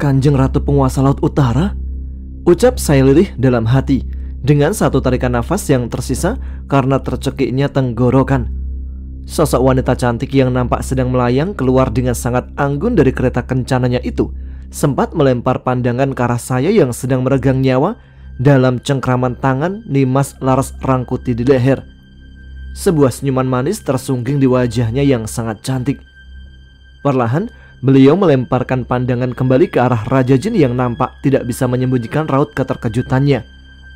Kanjeng Ratu Penguasa Laut Utara? Ucap saya lirih dalam hati dengan satu tarikan nafas yang tersisa karena tercekiknya tenggorokan. Sosok wanita cantik yang nampak sedang melayang keluar dengan sangat anggun dari kereta kencananya itu sempat melempar pandangan ke arah saya yang sedang meregang nyawa dalam cengkraman tangan Nimas Laras Rangkuti di leher. Sebuah senyuman manis tersungging di wajahnya yang sangat cantik. Perlahan beliau melemparkan pandangan kembali ke arah Raja Jin yang nampak tidak bisa menyembunyikan raut keterkejutannya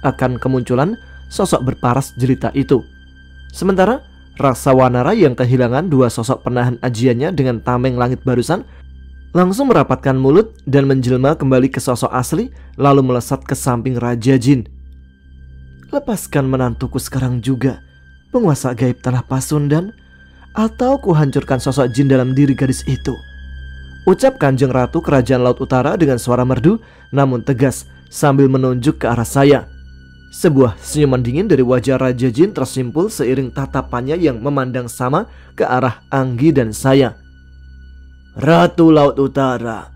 akan kemunculan sosok berparas jelita itu. Sementara Raksa Wanara yang kehilangan dua sosok penahan ajiannya dengan tameng langit barusan langsung merapatkan mulut dan menjelma kembali ke sosok asli lalu melesat ke samping Raja Jin. Lepaskan menantuku sekarang juga, penguasa gaib tanah Pasundan, atau kuhancurkan sosok jin dalam diri gadis itu, ucap Kanjeng Ratu Kerajaan Laut Utara dengan suara merdu namun tegas sambil menunjuk ke arah saya. Sebuah senyuman dingin dari wajah Raja Jin tersimpul seiring tatapannya yang memandang sama ke arah Anggi dan saya. Ratu Laut Utara,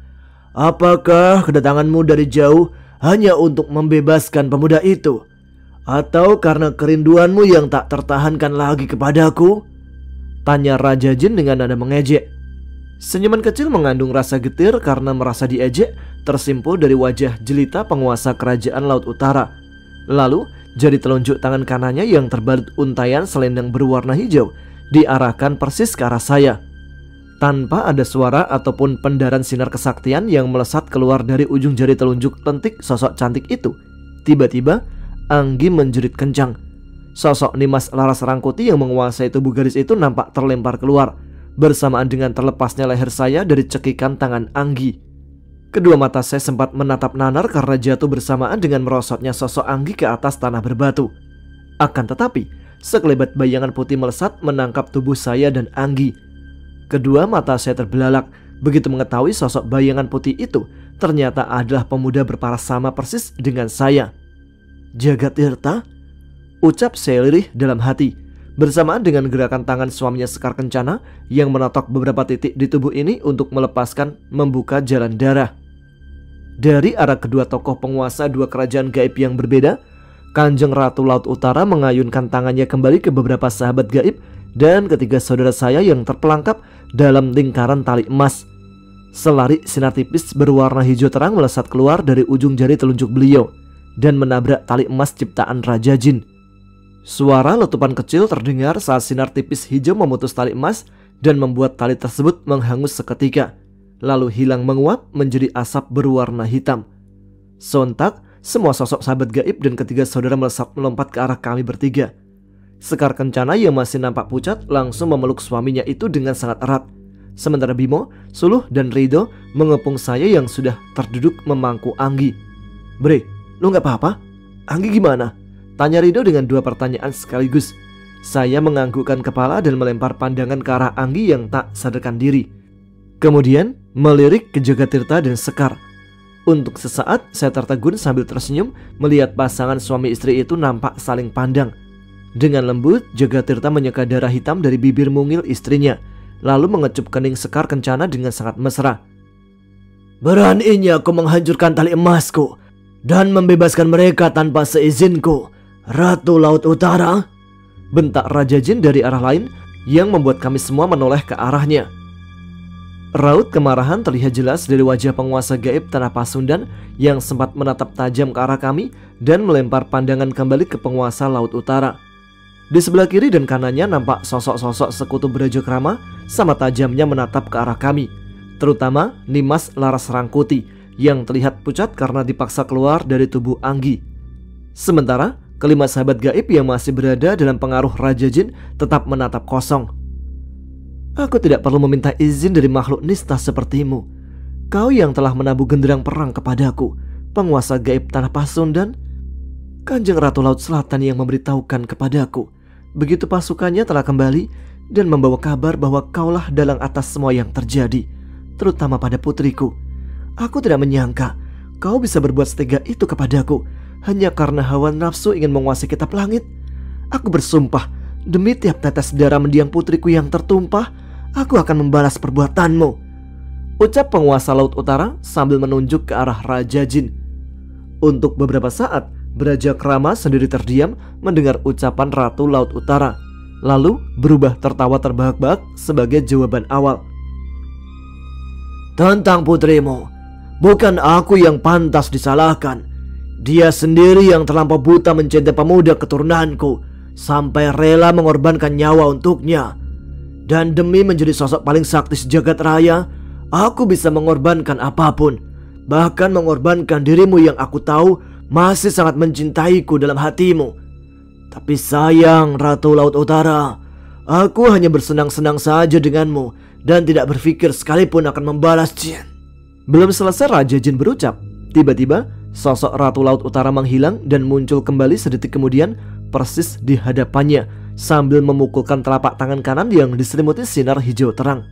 apakah kedatanganmu dari jauh hanya untuk membebaskan pemuda itu? Atau karena kerinduanmu yang tak tertahankan lagi kepadaku? Tanya Raja Jin dengan nada mengejek. Senyuman kecil mengandung rasa getir karena merasa diejek tersimpul dari wajah jelita penguasa Kerajaan Laut Utara. Lalu jari telunjuk tangan kanannya yang terbalut untayan selendang berwarna hijau diarahkan persis ke arah saya. Tanpa ada suara ataupun pendaran sinar kesaktian yang melesat keluar dari ujung jari telunjuk lentik sosok cantik itu, tiba-tiba Anggi menjerit kencang. Sosok Nimas Laras Rangkuti yang menguasai tubuh gadis itu nampak terlempar keluar bersamaan dengan terlepasnya leher saya dari cekikan tangan Anggi. Kedua mata saya sempat menatap nanar karena jatuh bersamaan dengan merosotnya sosok Anggi ke atas tanah berbatu. Akan tetapi, sekelebat bayangan putih melesat menangkap tubuh saya dan Anggi. Kedua mata saya terbelalak begitu mengetahui sosok bayangan putih itu ternyata adalah pemuda berparas sama persis dengan saya. Jagatirta? Ucap saya lirih dalam hati bersamaan dengan gerakan tangan suaminya Sekar Kencana yang menotok beberapa titik di tubuh ini untuk melepaskan membuka jalan darah. Dari arah kedua tokoh penguasa dua kerajaan gaib yang berbeda, Kanjeng Ratu Laut Utara mengayunkan tangannya kembali ke beberapa sahabat gaib dan ketiga saudara saya yang terperangkap dalam lingkaran tali emas. Selari sinar tipis berwarna hijau terang melesat keluar dari ujung jari telunjuk beliau dan menabrak tali emas ciptaan Raja Jin. Suara letupan kecil terdengar saat sinar tipis hijau memutus tali emas dan membuat tali tersebut menghangus seketika, lalu hilang menguap menjadi asap berwarna hitam. Sontak, semua sosok sahabat gaib dan ketiga saudara melompat ke arah kami bertiga. Sekar Kencana yang masih nampak pucat langsung memeluk suaminya itu dengan sangat erat. Sementara Bimo, Suluh, dan Rido mengepung saya yang sudah terduduk memangku Anggi. Bre, lu gak apa-apa? Anggi gimana? Tanya Rido dengan dua pertanyaan sekaligus. Saya menganggukkan kepala dan melempar pandangan ke arah Anggi yang tak sadarkan diri. Kemudian melirik ke Jagatirta dan Sekar. Untuk sesaat saya tertegun sambil tersenyum melihat pasangan suami istri itu nampak saling pandang. Dengan lembut Jagatirta menyeka darah hitam dari bibir mungil istrinya, lalu mengecup kening Sekar Kencana dengan sangat mesra. Beraninya kau menghancurkan tali emasku dan membebaskan mereka tanpa seizinku, Ratu Laut Utara? Bentak Raja Jin dari arah lain yang membuat kami semua menoleh ke arahnya. Raut kemarahan terlihat jelas dari wajah penguasa gaib tanah Pasundan yang sempat menatap tajam ke arah kami dan melempar pandangan kembali ke penguasa Laut Utara. Di sebelah kiri dan kanannya nampak sosok-sosok sekutu Brajakrama sama tajamnya menatap ke arah kami, terutama Nimas Laras Rangkuti yang terlihat pucat karena dipaksa keluar dari tubuh Anggi. Sementara kelima sahabat gaib yang masih berada dalam pengaruh Raja Jin tetap menatap kosong. Aku tidak perlu meminta izin dari makhluk nista sepertimu. Kau yang telah menabuh genderang perang kepadaku, penguasa gaib tanah Pasundan. Kanjeng Ratu Laut Selatan yang memberitahukan kepadaku begitu pasukannya telah kembali dan membawa kabar bahwa kaulah dalang atas semua yang terjadi, terutama pada putriku. Aku tidak menyangka kau bisa berbuat setega itu kepadaku hanya karena hawa nafsu ingin menguasai kitab langit. Aku bersumpah demi tiap tetes darah mendiang putriku yang tertumpah, aku akan membalas perbuatanmu. ucap penguasa Laut Utara sambil menunjuk ke arah Raja Jin. Untuk beberapa saat, Braja Krama sendiri terdiam mendengar ucapan Ratu Laut Utara, lalu berubah tertawa terbahak-bahak sebagai jawaban awal. Tentang putrimu, bukan aku yang pantas disalahkan. Dia sendiri yang terlampau buta mencintai pemuda keturunanku sampai rela mengorbankan nyawa untuknya. Dan demi menjadi sosok paling sakti sejagat raya, aku bisa mengorbankan apapun, bahkan mengorbankan dirimu yang aku tahu masih sangat mencintaiku dalam hatimu. Tapi sayang Ratu Laut Utara, aku hanya bersenang-senang saja denganmu dan tidak berpikir sekalipun akan membalas Jin. Belum selesai Raja Jin berucap, tiba-tiba sosok Ratu Laut Utara menghilang dan muncul kembali sedetik kemudian persis di hadapannya sambil memukulkan telapak tangan kanan yang diselimuti sinar hijau terang.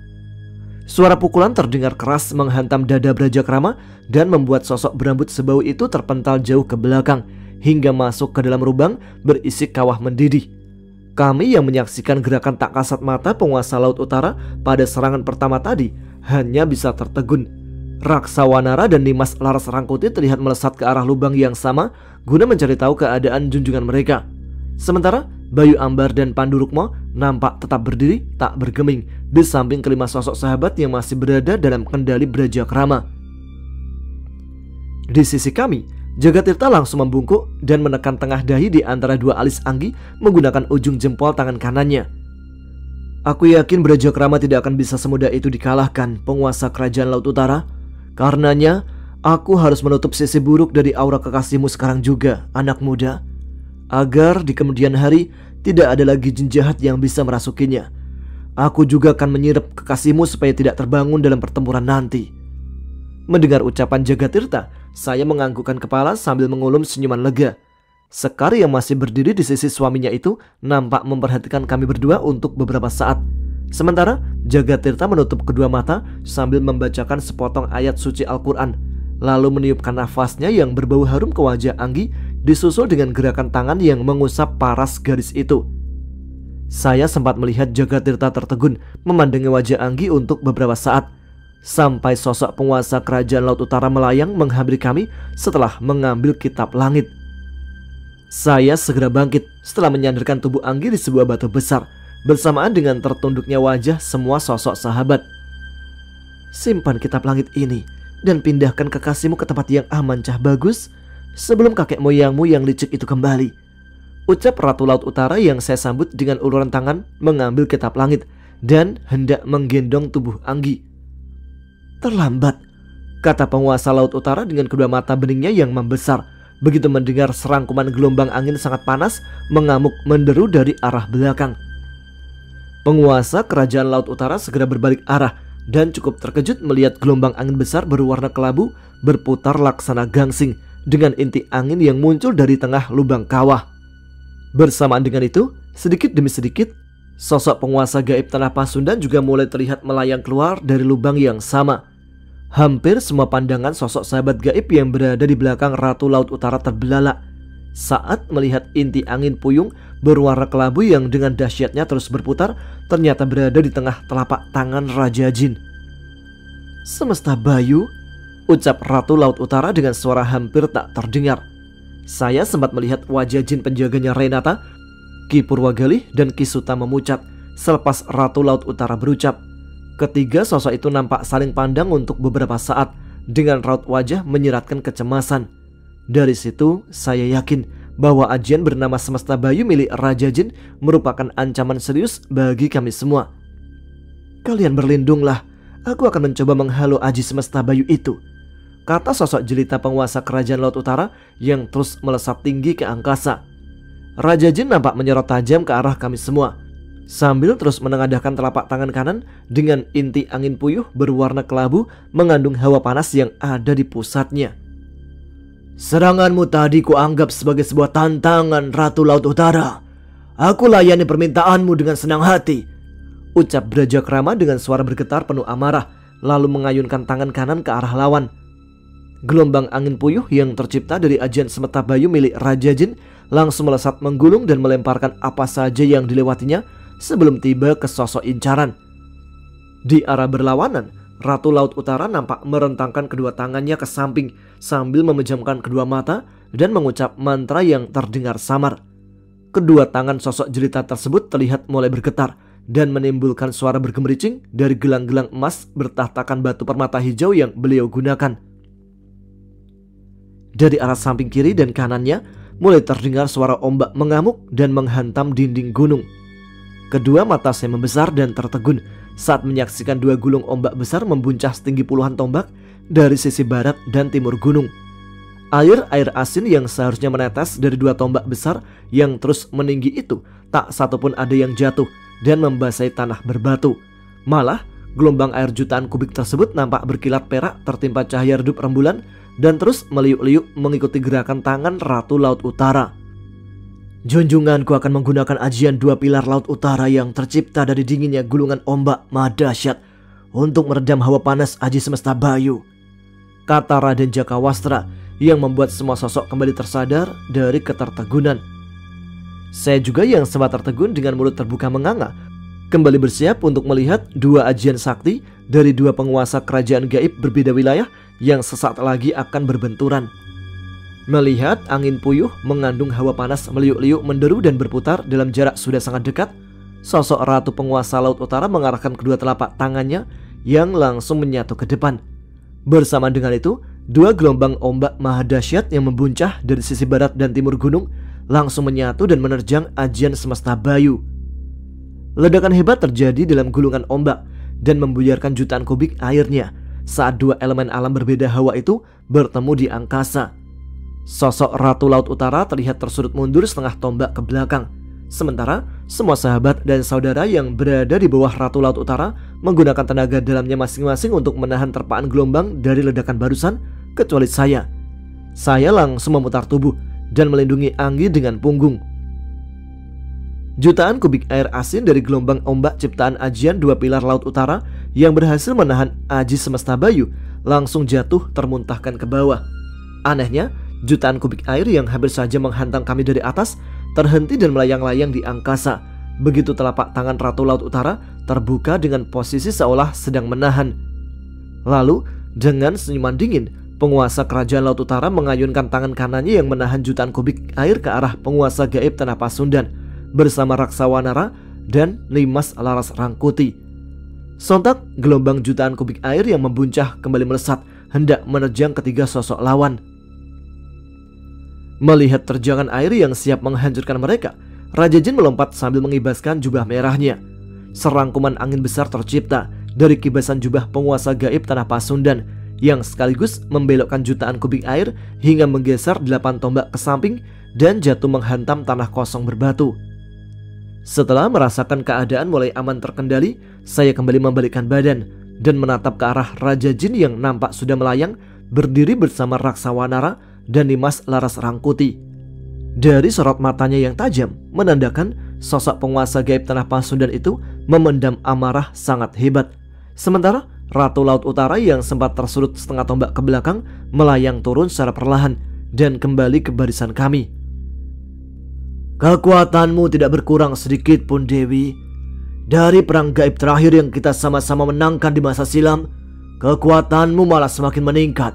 Suara pukulan terdengar keras menghantam dada Braja Krama dan membuat sosok berambut sebau itu terpental jauh ke belakang hingga masuk ke dalam lubang berisi kawah mendidih. Kami yang menyaksikan gerakan tak kasat mata penguasa Laut Utara pada serangan pertama tadi hanya bisa tertegun. Raksa Wanara dan Nimas Laras Rangkuti terlihat melesat ke arah lubang yang sama guna mencari tahu keadaan junjungan mereka. Sementara Bayu Ambar dan Pandu Rukmo nampak tetap berdiri tak bergeming di samping kelima sosok sahabat yang masih berada dalam kendali Braja Krama. Di sisi kami, Jagatirta langsung membungkuk dan menekan tengah dahi di antara dua alis Anggi menggunakan ujung jempol tangan kanannya. Aku yakin Braja Krama tidak akan bisa semudah itu dikalahkan penguasa kerajaan Laut Utara. Karenanya, aku harus menutup sisi buruk dari aura kekasihmu sekarang juga, anak muda, agar di kemudian hari tidak ada lagi jin jahat yang bisa merasukinya. Aku juga akan menyirap kekasihmu supaya tidak terbangun dalam pertempuran nanti. Mendengar ucapan Jagatirta, saya menganggukkan kepala sambil mengulum senyuman lega. Sekar yang masih berdiri di sisi suaminya itu nampak memperhatikan kami berdua untuk beberapa saat. Sementara Jagatirta menutup kedua mata sambil membacakan sepotong ayat suci Al-Quran, lalu meniupkan nafasnya yang berbau harum ke wajah Anggi, disusul dengan gerakan tangan yang mengusap paras garis itu. Saya sempat melihat Jagatirta tertegun memandangi wajah Anggi untuk beberapa saat, sampai sosok penguasa kerajaan Laut Utara melayang menghampiri kami setelah mengambil kitab langit. Saya segera bangkit setelah menyandarkan tubuh Anggi di sebuah batu besar, bersamaan dengan tertunduknya wajah semua sosok sahabat. Simpan kitab langit ini dan pindahkan kekasihmu ke tempat yang aman cah bagus sebelum kakek moyangmu yang licik itu kembali, ucap Ratu Laut Utara yang saya sambut dengan uluran tangan mengambil kitab langit dan hendak menggendong tubuh Anggi. Terlambat, kata penguasa Laut Utara dengan kedua mata beningnya yang membesar begitu mendengar serangkuman gelombang angin sangat panas mengamuk menderu dari arah belakang. Penguasa kerajaan Laut Utara segera berbalik arah dan cukup terkejut melihat gelombang angin besar berwarna kelabu berputar laksana gangsing dengan inti angin yang muncul dari tengah lubang kawah. Bersamaan dengan itu, sedikit demi sedikit, sosok penguasa gaib tanah Pasundan juga mulai terlihat melayang keluar dari lubang yang sama. Hampir semua pandangan sosok sahabat gaib yang berada di belakang Ratu Laut Utara terbelalak saat melihat inti angin puyung berwarna kelabu yang dengan dahsyatnya terus berputar ternyata berada di tengah telapak tangan Raja Jin. Semesta Bayu, ucap Ratu Laut Utara dengan suara hampir tak terdengar. Saya sempat melihat wajah jin penjaganya Renata, Ki Purwagalih dan Ki Suta memucat selepas Ratu Laut Utara berucap. Ketiga sosok itu nampak saling pandang untuk beberapa saat dengan raut wajah menyiratkan kecemasan. Dari situ saya yakin bahwa ajian bernama Semesta Bayu milik Raja Jin merupakan ancaman serius bagi kami semua. Kalian berlindunglah, aku akan mencoba menghalau aji Semesta Bayu itu, kata sosok jelita penguasa kerajaan Laut Utara yang terus melesat tinggi ke angkasa. Raja Jin nampak menyorot tajam ke arah kami semua sambil terus menengadahkan telapak tangan kanan dengan inti angin puyuh berwarna kelabu mengandung hawa panas yang ada di pusatnya. Seranganmu tadi kuanggap sebagai sebuah tantangan, Ratu Laut Utara. Aku layani permintaanmu dengan senang hati, ucap Braja Krama dengan suara bergetar penuh amarah, lalu mengayunkan tangan kanan ke arah lawan. Gelombang angin puyuh yang tercipta dari ajian Semesta Bayu milik Raja Jin langsung melesat menggulung dan melemparkan apa saja yang dilewatinya sebelum tiba ke sosok incaran. Di arah berlawanan, Ratu Laut Utara nampak merentangkan kedua tangannya ke samping sambil memejamkan kedua mata dan mengucap mantra yang terdengar samar. Kedua tangan sosok jelita tersebut terlihat mulai bergetar dan menimbulkan suara bergemericing dari gelang-gelang emas bertahtakan batu permata hijau yang beliau gunakan. Dari arah samping kiri dan kanannya mulai terdengar suara ombak mengamuk dan menghantam dinding gunung. Kedua mata saya membesar dan tertegun saat menyaksikan dua gulung ombak besar membuncah setinggi puluhan tombak dari sisi barat dan timur gunung. Air asin yang seharusnya menetes dari dua tombak besar yang terus meninggi itu tak satupun ada yang jatuh dan membasahi tanah berbatu. Malah gelombang air jutaan kubik tersebut nampak berkilat perak tertimpa cahaya redup rembulan dan terus meliuk-liuk mengikuti gerakan tangan Ratu Laut Utara. Junjunganku akan menggunakan ajian dua pilar Laut Utara yang tercipta dari dinginnya gulungan ombak maha dahsyat untuk meredam hawa panas aji semesta bayu, kata Raden Jakawastra yang membuat semua sosok kembali tersadar dari ketertegunan. Saya juga yang sempat tertegun dengan mulut terbuka menganga kembali bersiap untuk melihat dua ajian sakti dari dua penguasa kerajaan gaib berbeda wilayah yang sesaat lagi akan berbenturan. Melihat angin puyuh mengandung hawa panas meliuk-liuk menderu dan berputar dalam jarak sudah sangat dekat, sosok Ratu Penguasa Laut Utara mengarahkan kedua telapak tangannya yang langsung menyatu ke depan. Bersamaan dengan itu, dua gelombang ombak maha dahsyat yang membuncah dari sisi barat dan timur gunung langsung menyatu dan menerjang ajian semesta bayu. Ledakan hebat terjadi dalam gulungan ombak dan membuyarkan jutaan kubik airnya saat dua elemen alam berbeda hawa itu bertemu di angkasa. Sosok Ratu Laut Utara terlihat tersudut mundur setengah tombak ke belakang. Sementara semua sahabat dan saudara yang berada di bawah Ratu Laut Utara menggunakan tenaga dalamnya masing-masing untuk menahan terpaan gelombang dari ledakan barusan, kecuali saya. Saya langsung memutar tubuh dan melindungi Anggi dengan punggung. Jutaan kubik air asin dari gelombang ombak ciptaan ajian dua pilar Laut Utara yang berhasil menahan aji semesta bayu langsung jatuh termuntahkan ke bawah. Anehnya, jutaan kubik air yang hampir saja menghantam kami dari atas terhenti dan melayang-layang di angkasa. Begitu telapak tangan Ratu Laut Utara terbuka dengan posisi seolah sedang menahan. Lalu dengan senyuman dingin, penguasa kerajaan Laut Utara mengayunkan tangan kanannya yang menahan jutaan kubik air ke arah penguasa gaib Tanah Pasundan bersama Raksawanara dan Nimas Laras Rangkuti. Sontak gelombang jutaan kubik air yang membuncah kembali melesat hendak menerjang ketiga sosok lawan. Melihat terjangan air yang siap menghancurkan mereka, Raja Jin melompat sambil mengibaskan jubah merahnya. Serangkuman angin besar tercipta dari kibasan jubah penguasa gaib Tanah Pasundan yang sekaligus membelokkan jutaan kubik air hingga menggeser 8 tombak ke samping dan jatuh menghantam tanah kosong berbatu. Setelah merasakan keadaan mulai aman terkendali, saya kembali membalikkan badan dan menatap ke arah Raja Jin yang nampak sudah melayang berdiri bersama Raksawanara dan Nimas Laras Rangkuti. Dari sorot matanya yang tajam menandakan sosok penguasa gaib Tanah Pasundan itu memendam amarah sangat hebat. Sementara Ratu Laut Utara yang sempat tersurut setengah tombak ke belakang melayang turun secara perlahan dan kembali ke barisan kami. Kekuatanmu tidak berkurang sedikit pun, Dewi. Dari perang gaib terakhir yang kita sama-sama menangkan di masa silam, kekuatanmu malah semakin meningkat.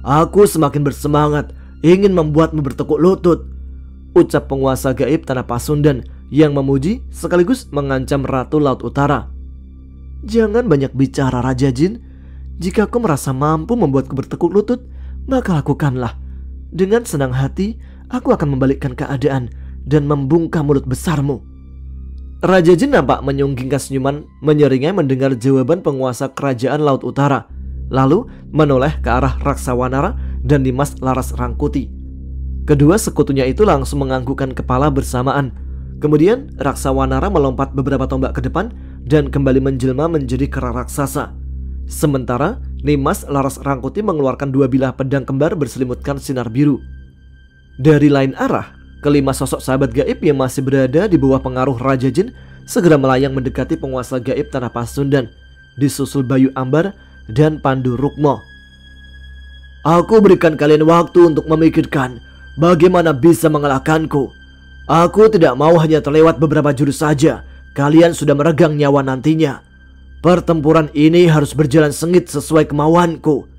Aku semakin bersemangat ingin membuatmu bertekuk lutut, ucap penguasa gaib Tanah Pasundan yang memuji sekaligus mengancam Ratu Laut Utara. Jangan banyak bicara, Raja Jin. Jika kau merasa mampu membuatku bertekuk lutut, maka lakukanlah. Dengan senang hati, aku akan membalikkan keadaan dan membungkam mulut besarmu. Raja Jin nampak menyunggingkan senyuman menyeringai mendengar jawaban penguasa kerajaan Laut Utara. Lalu menoleh ke arah Raksawanara dan Nimas Laras Rangkuti. Kedua sekutunya itu langsung menganggukkan kepala bersamaan. Kemudian Raksawanara melompat beberapa tombak ke depan dan kembali menjelma menjadi kera raksasa. Sementara Nimas Laras Rangkuti mengeluarkan dua bilah pedang kembar berselimutkan sinar biru. Dari lain arah, kelima sosok sahabat gaib yang masih berada di bawah pengaruh Raja Jin segera melayang mendekati penguasa gaib Tanah Pasundan, disusul Bayu Ambar dan Pandu Rukmo. Aku berikan kalian waktu untuk memikirkan bagaimana bisa mengalahkanku. Aku tidak mau hanya terlewat beberapa jurus saja. Kalian sudah meregang nyawa nantinya. Pertempuran ini harus berjalan sengit sesuai kemauanku,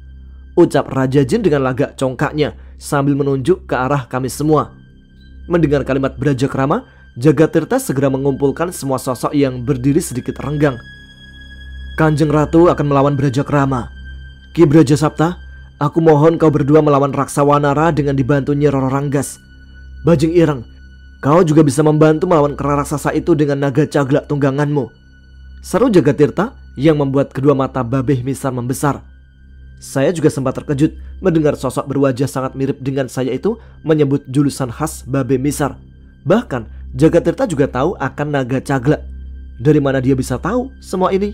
ucap Raja Jin dengan lagak congkaknya sambil menunjuk ke arah kami semua. Mendengar kalimat Brajakrama, Jagatirta segera mengumpulkan semua sosok yang berdiri sedikit renggang. Kanjeng Ratu akan melawan Brajakrama. Ki Brajasapta, aku mohon kau berdua melawan Raksawanara dengan dibantu Nyi Roro Ranggas. Bajing Ireng, kau juga bisa membantu melawan kera raksasa itu dengan naga caglak tungganganmu, seru Jagatirta yang membuat kedua mata Babeh Misar membesar. Saya juga sempat terkejut mendengar sosok berwajah sangat mirip dengan saya itu menyebut julusan khas Babeh Misar. Bahkan Jagatirta juga tahu akan naga caglak. Dari mana dia bisa tahu semua ini?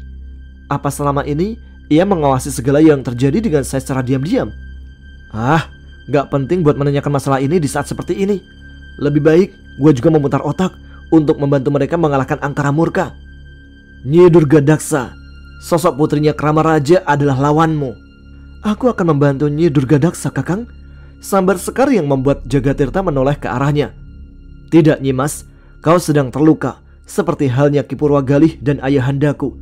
Apa selama ini ia mengawasi segala yang terjadi dengan saya secara diam-diam? Gak penting buat menanyakan masalah ini di saat seperti ini. Lebih baik gue juga memutar otak untuk membantu mereka mengalahkan Angkara Murka. Nyi Durgadaksa, sosok putrinya Krama Raja adalah lawanmu. Aku akan membantu Nyi Durgadaksa, Kakang, sambar Sekar yang membuat Jagatirta menoleh ke arahnya. Tidak, Nyimas, kau sedang terluka seperti halnya Ki Purwagalih dan ayahandaku.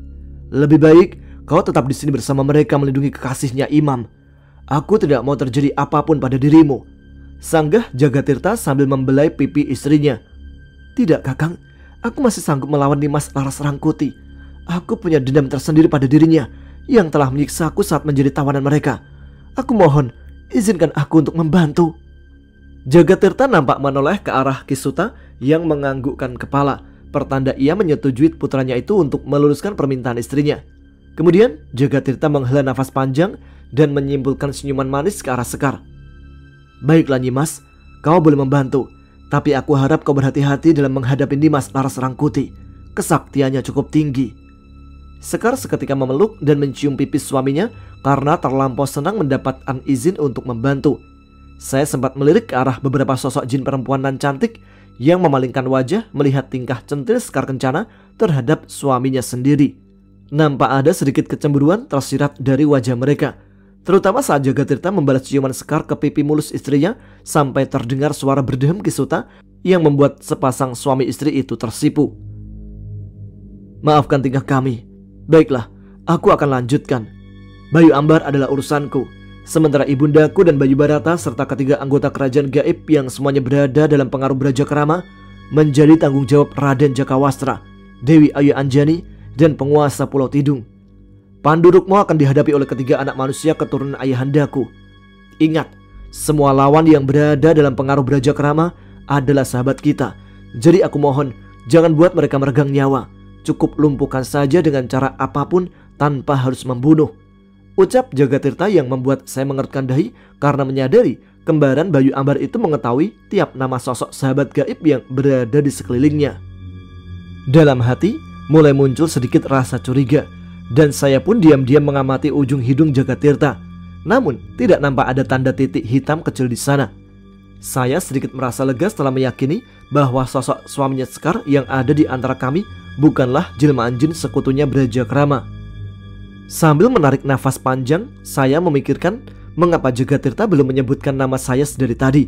Lebih baik kau tetap di sini bersama mereka melindungi kekasihnya Imam. Aku tidak mau terjadi apapun pada dirimu, sanggah Jagatirta sambil membelai pipi istrinya. Tidak, Kakang, aku masih sanggup melawan Nimas Laras Rangkuti. Aku punya dendam tersendiri pada dirinya yang telah menyiksaku saat menjadi tawanan mereka. Aku mohon, izinkan aku untuk membantu. Jagatirta nampak menoleh ke arah Kisuta yang menganggukkan kepala, pertanda ia menyetujui putranya itu untuk meluruskan permintaan istrinya. Kemudian Jagatirta menghela nafas panjang dan menyimpulkan senyuman manis ke arah Sekar. Baiklah Nyimas, kau boleh membantu, tapi aku harap kau berhati-hati dalam menghadapi Nimas Laras Rangkuti. Kesaktiannya cukup tinggi. Sekar seketika memeluk dan mencium pipi suaminya karena terlampau senang mendapatkan izin untuk membantu. Saya sempat melirik ke arah beberapa sosok jin perempuan nan cantik yang memalingkan wajah melihat tingkah centil Sekar Kencana terhadap suaminya sendiri. Nampak ada sedikit kecemburuan tersirat dari wajah mereka, terutama saat Jagatirta membalas ciuman Sekar ke pipi mulus istrinya sampai terdengar suara berdehem Kisuta yang membuat sepasang suami istri itu tersipu. Maafkan tingkah kami. Baiklah, aku akan lanjutkan. Bayu Ambar adalah urusanku, sementara ibundaku dan Bayu Barata serta ketiga anggota kerajaan gaib yang semuanya berada dalam pengaruh Brajakrama menjadi tanggung jawab Raden Jakawastra, Dewi Ayu Anjani, dan penguasa Pulau Tidung. Pandurukmu akan dihadapi oleh ketiga anak manusia keturunan ayahandaku. Ingat, semua lawan yang berada dalam pengaruh Brajakrama adalah sahabat kita. Jadi aku mohon, jangan buat mereka meregang nyawa. Cukup lumpuhkan saja dengan cara apapun tanpa harus membunuh, ucap Jagatirta yang membuat saya mengerutkan dahi karena menyadari kembaran Bayu Ambar itu mengetahui tiap nama sosok sahabat gaib yang berada di sekelilingnya. Dalam hati mulai muncul sedikit rasa curiga, dan saya pun diam-diam mengamati ujung hidung Jagatirta. Namun tidak nampak ada tanda titik hitam kecil di sana. Saya sedikit merasa lega setelah meyakini bahwa sosok suaminya Sekar yang ada di antara kami bukanlah jelmaan jin sekutunya Brajakrama. Sambil menarik nafas panjang, saya memikirkan mengapa Jagatirta belum menyebutkan nama saya dari tadi.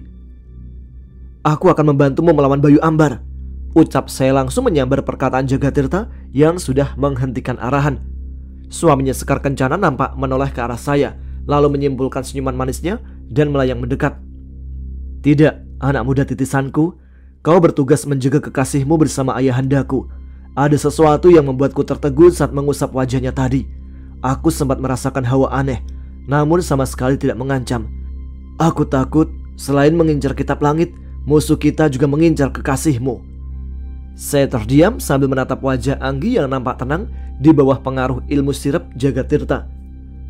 Aku akan membantumu melawan Bayu Ambar, ucap saya langsung menyambar perkataan Jagatirta yang sudah menghentikan arahan. Suaminya Sekar Kencana nampak menoleh ke arah saya, lalu menyimpulkan senyuman manisnya dan melayang mendekat. Tidak, anak muda titisanku, kau bertugas menjaga kekasihmu bersama ayahandaku. Ada sesuatu yang membuatku tertegun saat mengusap wajahnya tadi. Aku sempat merasakan hawa aneh, namun sama sekali tidak mengancam. Aku takut selain mengincar kitab langit, musuh kita juga mengincar kekasihmu. Saya terdiam sambil menatap wajah Anggi yang nampak tenang di bawah pengaruh ilmu sirep Jagatirta.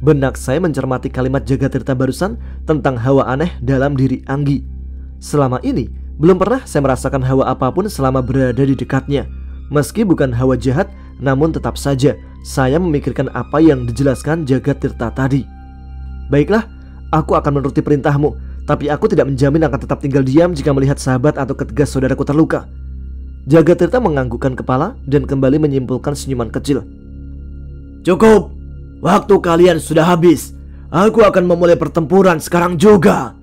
Benak saya mencermati kalimat Jagatirta barusan tentang hawa aneh dalam diri Anggi. Selama ini belum pernah saya merasakan hawa apapun selama berada di dekatnya. Meski bukan hawa jahat, namun tetap saja saya memikirkan apa yang dijelaskan Jagatirta tadi. Baiklah, aku akan menuruti perintahmu, tapi aku tidak menjamin akan tetap tinggal diam jika melihat sahabat atau ketiga saudaraku terluka. Jagatirta menganggukkan kepala dan kembali menyimpulkan senyuman kecil. Cukup, waktu kalian sudah habis. Aku akan memulai pertempuran sekarang juga,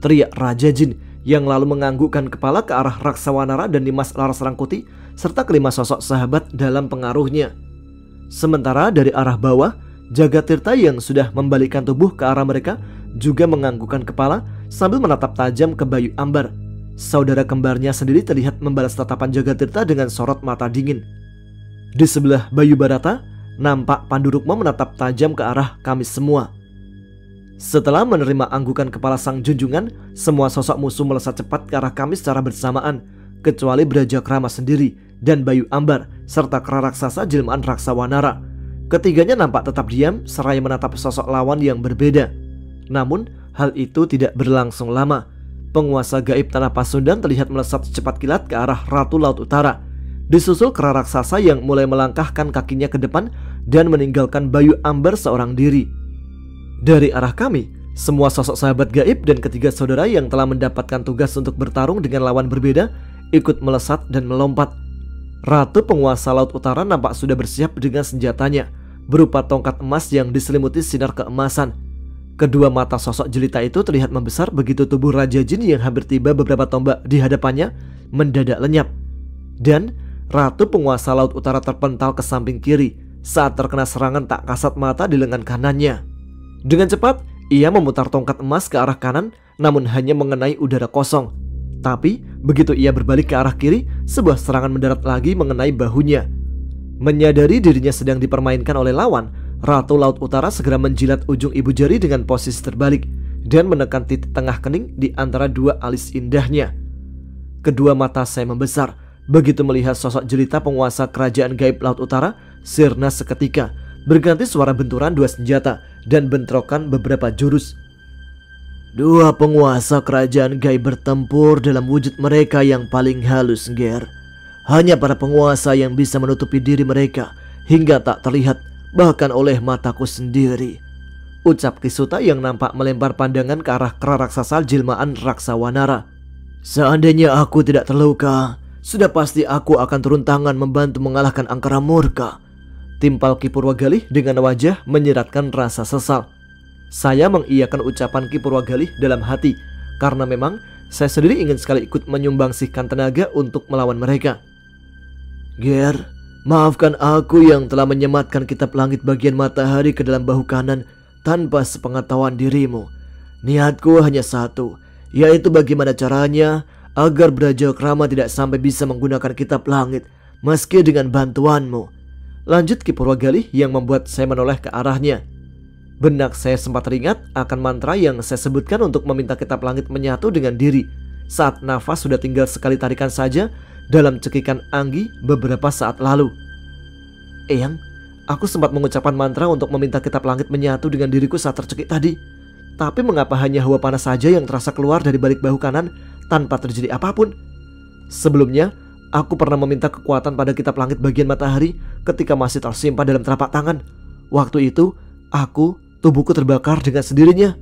teriak Raja Jin yang lalu menganggukkan kepala ke arah Raksawanara dan Nimas Laras Rangkuti serta kelima sosok sahabat dalam pengaruhnya. Sementara dari arah bawah, Jagatirta yang sudah membalikkan tubuh ke arah mereka juga menganggukkan kepala sambil menatap tajam ke Bayu Ambar. Saudara kembarnya sendiri terlihat membalas tatapan Jagatirta dengan sorot mata dingin. Di sebelah Bayu Barata, nampak Pandu Rukma menatap tajam ke arah kami semua. Setelah menerima anggukan kepala sang junjungan, semua sosok musuh melesat cepat ke arah kami secara bersamaan, kecuali Brajakrama sendiri dan Bayu Ambar serta kera raksasa jelmaan Raksawanara. Ketiganya nampak tetap diam seraya menatap sosok lawan yang berbeda. Namun hal itu tidak berlangsung lama. Penguasa gaib Tanah Pasundan terlihat melesat secepat kilat ke arah Ratu Laut Utara, disusul kera raksasa yang mulai melangkahkan kakinya ke depan dan meninggalkan Bayu Ambar seorang diri. Dari arah kami, semua sosok sahabat gaib dan ketiga saudara yang telah mendapatkan tugas untuk bertarung dengan lawan berbeda ikut melesat dan melompat. Ratu penguasa Laut Utara nampak sudah bersiap dengan senjatanya, berupa tongkat emas yang diselimuti sinar keemasan. Kedua mata sosok jelita itu terlihat membesar begitu tubuh Raja Jin yang hampir tiba beberapa tombak di hadapannya mendadak lenyap. Dan Ratu penguasa Laut Utara terpental ke samping kiri saat terkena serangan tak kasat mata di lengan kanannya. Dengan cepat, ia memutar tongkat emas ke arah kanan namun hanya mengenai udara kosong. Tapi begitu ia berbalik ke arah kiri, sebuah serangan mendarat lagi mengenai bahunya. Menyadari dirinya sedang dipermainkan oleh lawan, Ratu Laut Utara segera menjilat ujung ibu jari dengan posisi terbalik dan menekan titik tengah kening di antara dua alis indahnya. Kedua mata saya membesar begitu melihat sosok jelita penguasa kerajaan gaib Laut Utara sirna seketika, berganti suara benturan dua senjata dan bentrokan beberapa jurus. Dua penguasa kerajaan gaib bertempur dalam wujud mereka yang paling halus, Ger. Hanya para penguasa yang bisa menutupi diri mereka hingga tak terlihat bahkan oleh mataku sendiri, ucap Kisuta yang nampak melempar pandangan ke arah kera raksasa jelmaan Raksawanara. Seandainya aku tidak terluka, sudah pasti aku akan turun tangan membantu mengalahkan Angkara Murka, timpal Ki Purwagalih dengan wajah menyiratkan rasa sesal. Saya mengiyakan ucapan Ki Purwagalih dalam hati, karena memang saya sendiri ingin sekali ikut menyumbangsihkan tenaga untuk melawan mereka. Ger, maafkan aku yang telah menyematkan kitab langit bagian matahari ke dalam bahu kanan tanpa sepengetahuan dirimu. Niatku hanya satu, yaitu bagaimana caranya agar Brajakrama tidak sampai bisa menggunakan kitab langit meski dengan bantuanmu, lanjut Ki Purwagalih yang membuat saya menoleh ke arahnya. Benak saya sempat teringat akan mantra yang saya sebutkan untuk meminta kitab langit menyatu dengan diri saat nafas sudah tinggal sekali tarikan saja dalam cekikan Anggi beberapa saat lalu. Eyang, aku sempat mengucapkan mantra untuk meminta kitab langit menyatu dengan diriku saat tercekik tadi. Tapi mengapa hanya hawa panas saja yang terasa keluar dari balik bahu kanan tanpa terjadi apapun? Sebelumnya, aku pernah meminta kekuatan pada kitab langit bagian matahari ketika masih tersimpan dalam telapak tangan. Waktu itu, tubuhku terbakar dengan sendirinya.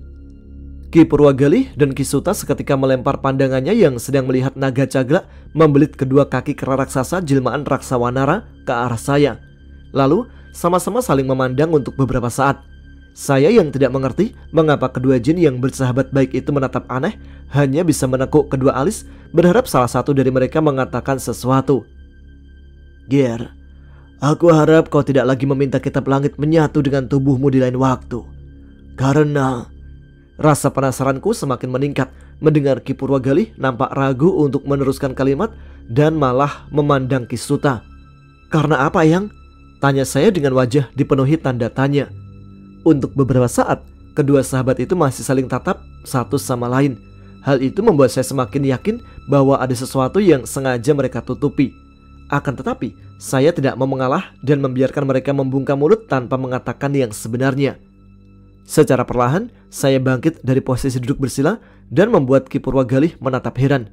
Ki Purwagalih dan Kisuta seketika melempar pandangannya yang sedang melihat naga cagak membelit kedua kaki kera raksasa jelmaan Raksawanara ke arah saya. Lalu sama-sama saling memandang untuk beberapa saat. Saya yang tidak mengerti mengapa kedua jin yang bersahabat baik itu menatap aneh, hanya bisa menekuk kedua alis, berharap salah satu dari mereka mengatakan sesuatu. Ger, aku harap kau tidak lagi meminta kitab langit menyatu dengan tubuhmu di lain waktu. Karena rasa penasaranku semakin meningkat mendengar Ki Purwagalih nampak ragu untuk meneruskan kalimat dan malah memandang Kisuta. Karena apa, Yang? Tanya saya dengan wajah dipenuhi tanda tanya. Untuk beberapa saat, kedua sahabat itu masih saling tatap satu sama lain. Hal itu membuat saya semakin yakin bahwa ada sesuatu yang sengaja mereka tutupi. Akan tetapi, saya tidak mau mengalah dan membiarkan mereka membungkam mulut tanpa mengatakan yang sebenarnya. Secara perlahan, saya bangkit dari posisi duduk bersila dan membuat Ki Purwagalih menatap heran.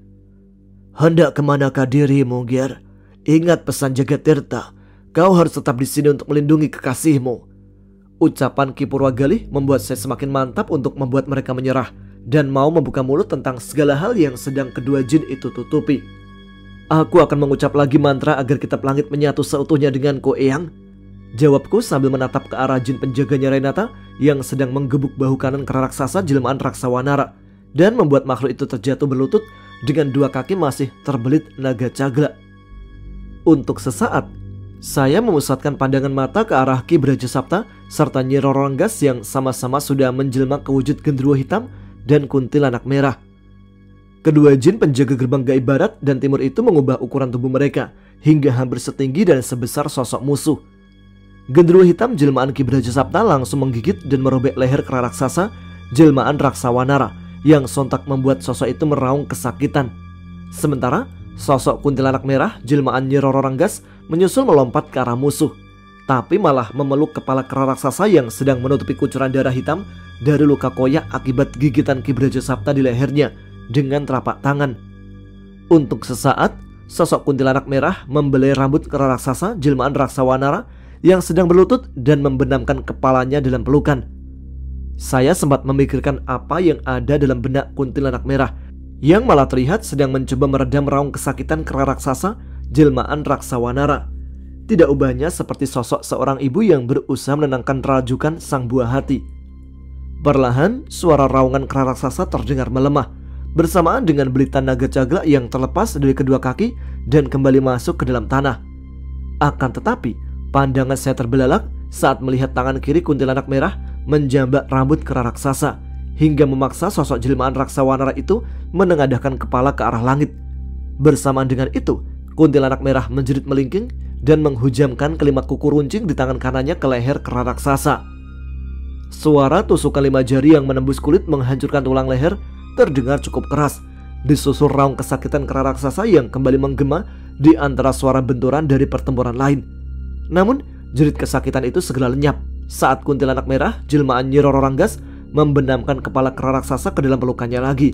Hendak kemanakah dirimu, Ger? Ingat pesan Jagatirta, kau harus tetap di sini untuk melindungi kekasihmu. Ucapan Ki Purwagalih membuat saya semakin mantap untuk membuat mereka menyerah dan mau membuka mulut tentang segala hal yang sedang kedua jin itu tutupi. Aku akan mengucap lagi mantra agar kitab langit menyatu seutuhnya denganku, Eyang. Jawabku sambil menatap ke arah jin penjaganya Renata yang sedang menggebuk bahu kanan kera raksasa jelmaan Raksawanara dan membuat makhluk itu terjatuh berlutut dengan dua kaki masih terbelit naga cagak. Untuk sesaat, Saya memusatkan pandangan mata ke arah Ki Brajasapta serta Nyi Roro Renggas yang sama-sama sudah menjelma ke wujud genderuwo hitam dan kuntilanak merah. Kedua jin penjaga gerbang gaib barat dan timur itu mengubah ukuran tubuh mereka hingga hampir setinggi dan sebesar sosok musuh. Genderuwo hitam jelmaan Ki Brajasapta langsung menggigit dan merobek leher kera raksasa jelmaan Raksawanara yang sontak membuat sosok itu meraung kesakitan. Sementara sosok kuntilanak merah jelmaan Nyi Roro Renggas menyusul melompat ke arah musuh, tapi malah memeluk kepala kera raksasa yang sedang menutupi kucuran darah hitam dari luka koyak akibat gigitan Ki Brajasapta di lehernya dengan telapak tangan. Untuk sesaat, sosok kuntilanak merah membelai rambut kera raksasa jelmaan Raksawanara yang sedang berlutut dan membenamkan kepalanya dalam pelukan. Saya sempat memikirkan apa yang ada dalam benak kuntilanak merah yang malah terlihat sedang mencoba meredam raung kesakitan kera raksasa jelmaan Raksawanara. Tidak ubahnya seperti sosok seorang ibu yang berusaha menenangkan rajukan sang buah hati. Perlahan suara raungan kera raksasa terdengar melemah, bersamaan dengan belitan naga cagla yang terlepas dari kedua kaki dan kembali masuk ke dalam tanah. Akan tetapi pandangan saya terbelalak saat melihat tangan kiri kuntilanak merah menjambak rambut kera raksasa hingga memaksa sosok jelmaan Raksawanara itu menengadahkan kepala ke arah langit. Bersamaan dengan itu, kuntilanak merah menjerit melingking dan menghujamkan kelima kuku runcing di tangan kanannya ke leher kera raksasa. Suara tusukan 5 jari yang menembus kulit menghancurkan tulang leher terdengar cukup keras, disusul raung kesakitan kera raksasa yang kembali menggema di antara suara benturan dari pertempuran lain. Namun, jerit kesakitan itu segera lenyap saat kuntilanak merah jelmaan Nyi Roro Renggas membenamkan kepala kera raksasa ke dalam pelukannya lagi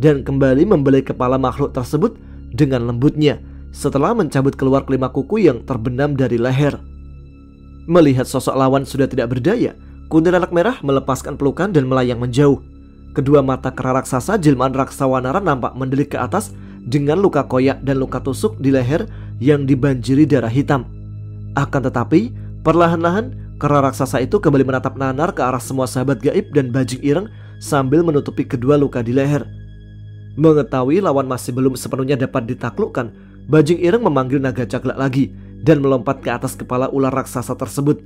dan kembali membelai kepala makhluk tersebut dengan lembutnya setelah mencabut keluar kelima kuku yang terbenam dari leher. Melihat sosok lawan sudah tidak berdaya, kuntilanak merah melepaskan pelukan dan melayang menjauh. Kedua mata kera raksasa jelmaan Raksawanara nampak mendelik ke atas dengan luka koyak dan luka tusuk di leher yang dibanjiri darah hitam. Akan tetapi, perlahan-lahan kera raksasa itu kembali menatap nanar ke arah semua sahabat gaib dan bajing ireng sambil menutupi kedua luka di leher. Mengetahui lawan masih belum sepenuhnya dapat ditaklukkan, bajing ireng memanggil naga cagla lagi dan melompat ke atas kepala ular raksasa tersebut.